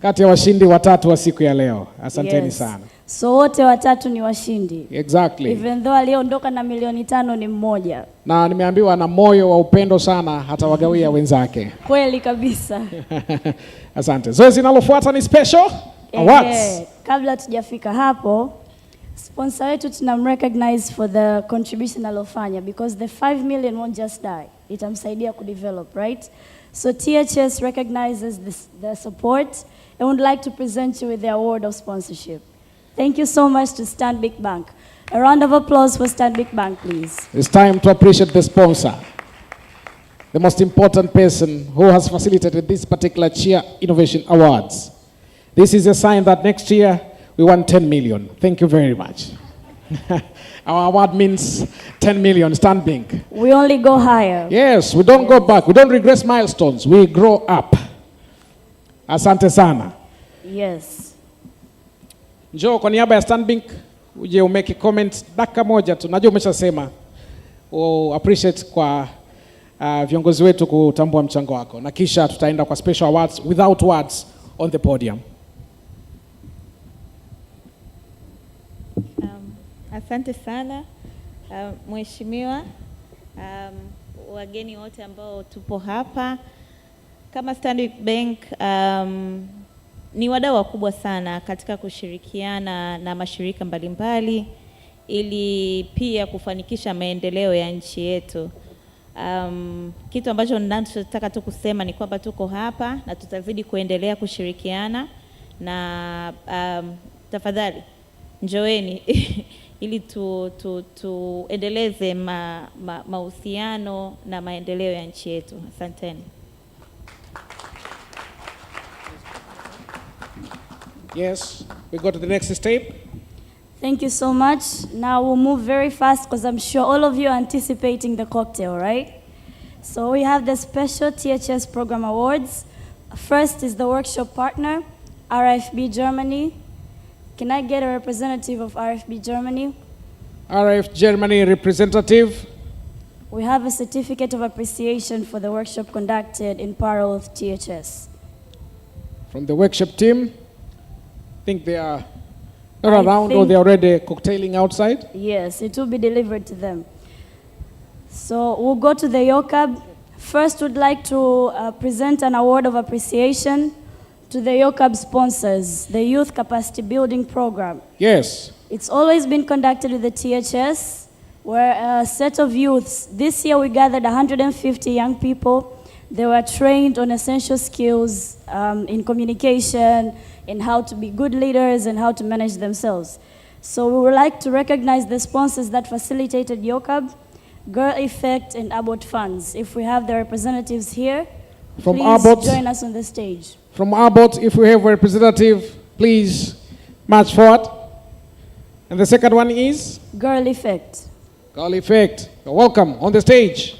Kati ya washindi watatu wa siku ya leo. Asanteni sana. So wote watatu ni washindi. Exactly. Even though aliondoka na milioni 5 ni mmoja. Na nimeambiwa na moyo wa upendo sana hata wagawia wenzake. Kweli kabisa. Asante. Zoezi linalofuata ni special awards. Kabla tujafika hapo, sponsor wetu tunamrecognize for the contribution alofanya because the 5 million won't just die. Itamsaidia kudevelop, right? So THS recognizes the support and would like to present you with the award of sponsorship. Thank you so much to Stanbic Bank. A round of applause for Stanbic Bank, please. It's time to appreciate the sponsor, the most important person who has facilitated this particular Cheer Innovation Awards. This is a sign that next year we want 10 million. Thank you very much. Our award means 10 million, Stanbic. We only go higher. Yes, we don't go back. We don't regress milestones. We grow up. Asante sana. Yes. Njoo kwa niaba ya Stanbic, uje umeke comment dakika moja tu. Najua umeshasema. Appreciate kwa viongozi wetu kutambua mchango wako. Na kisha tutaenda kwa special awards without words on the podium. Asante sana mheshimiwa, wageni wote ambao tupo hapa. Kama Stanbic Bank ni wadau wakubwa sana katika kushirikiana na mashirika mbalimbali ili pia kufanikisha maendeleo ya nchi yetu. Kitu ambacho ninachotaka tu kusema ni kwamba tuko hapa na tutazidi kuendelea kushirikiana na tafadhali njoeni ili tuendeleze mahusiano na maendeleo ya nchi yetu. Asanteni. Yes, we go to the next step. Thank you so much. Now we'll move very fast because I'm sure all of you are anticipating the cocktail, right? So we have the special THS Program Awards. First is the workshop partner, RFB Germany. Can I get a representative of RFB Germany? RF Germany representative. We have a certificate of appreciation for the workshop conducted in parallel with THS. From the workshop team, I think they are not around or they're already cocktailing outside. Yes, it will be delivered to them. So we'll go to the YOCAB. First, we'd like to present an award of appreciation to the YOCAB sponsors, the Youth Capacity Building Program. Yes. It's always been conducted with the THS, where a set of youths, this year we gathered 150 young people. They were trained on essential skills in communication, in how to be good leaders and how to manage themselves. So we would like to recognize the sponsors that facilitated YOCAB, Girl Effect and Abbott Funds. If we have the representatives here, from please Abbott, join us on the stage. From Abbott, if we have a representative, please march forward. And the second one is? Girl Effect. Girl Effect. You're welcome on the stage.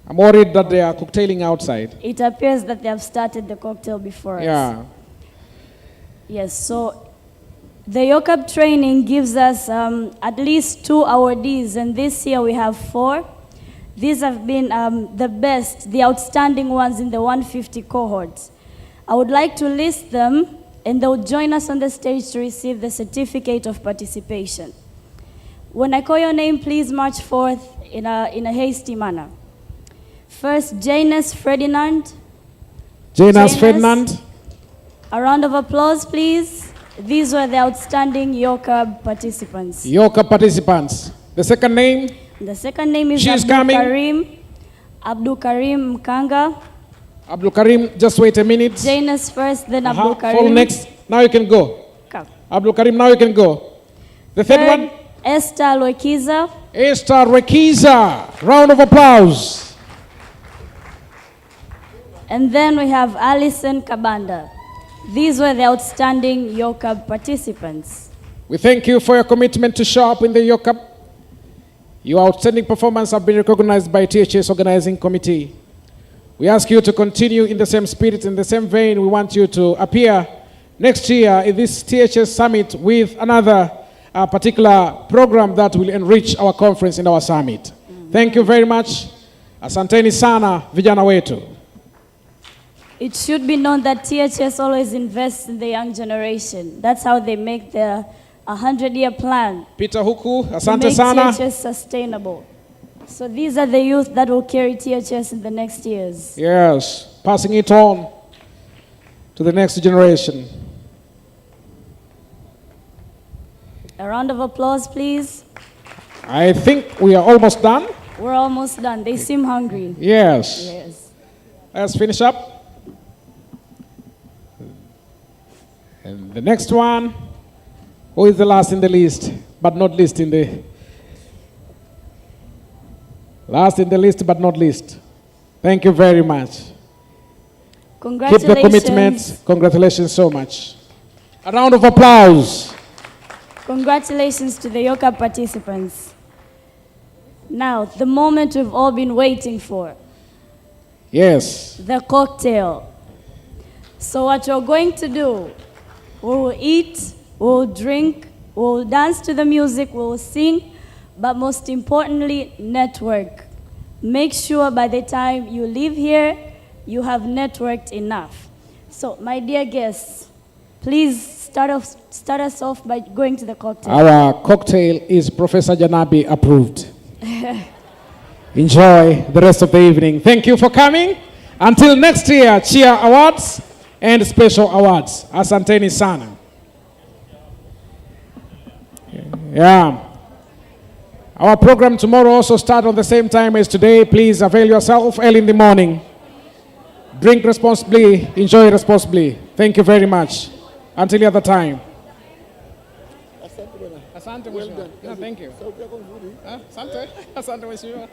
I'm worried that they are cocktailing outside. It appears that they have started the cocktail before us. Yeah. Yes, so the YOCAB training gives us at least 2 awardees, and this year we have 4. These have been the best, the outstanding ones in the 150 cohort. I would like to list them, and they'll join us on the stage to receive the certificate of participation. When I call your name, please march forth in a hasty manner. First, Janus Ferdinand. Janus Ferdinand. A round of applause, please. These were the outstanding YOCAB participants. YOCAB participants. The second name? The second name is She's coming. Abdul Karim Mkanga. Abdul Karim, just wait a minute. Janus first, then Abdul Karim. Fall next. Now you can go. Come. Abdul Karim, now you can go. The third one? Esther Lwekiza. Esther Lwekiza. Round of applause. And then we have Alison Kabanda. These were the outstanding YOCAB participants. We thank you for your commitment to show up in the YOCAB. Your outstanding performance have been recognized by THS Organizing Committee. We ask you to continue in the same spirit, in the same vein. We want you to appear next year in this THS Summit with another particular program that will enrich our conference and our summit. Thank you very much. Asanteni sana, vijana wetu. It should be known that THS always invests in the young generation. That's how they make their 100-year plan. Peter Huku, asante to make sana. THS sustainable. So these are the youth that will carry THS in the next years. Yes, passing it on to the next generation. A round of applause, please. I think we are almost done. We're almost done. They seem hungry. Yes. Yes. Let's finish up. And the next one, who is the last in the list, but not least in the... Last in the list, but not least. Thank you very much. Congratulations. Keep the commitment. Congratulations so much. A round of applause. Congratulations to the YOCAB participants. Now, the moment we've all been waiting for. Yes. The cocktail. So what you're going to do, we'll eat, we'll drink, we'll dance to the music, we'll sing, but most importantly, network. Make sure by the time you leave here, you have networked enough. So, my dear guests, please start us off by going to the cocktail. Our cocktail is Professor Janabi approved. Enjoy the rest of the evening. Thank you for coming. Until next year, Cheer Awards and Special Awards. Asanteni sana. Yeah. Our program tomorrow also starts on the same time as today. Please avail yourself early in the morning. Drink responsibly, enjoy responsibly. Thank you very much. Until the other time. Asante, well done. No, thank you. Asante, asante,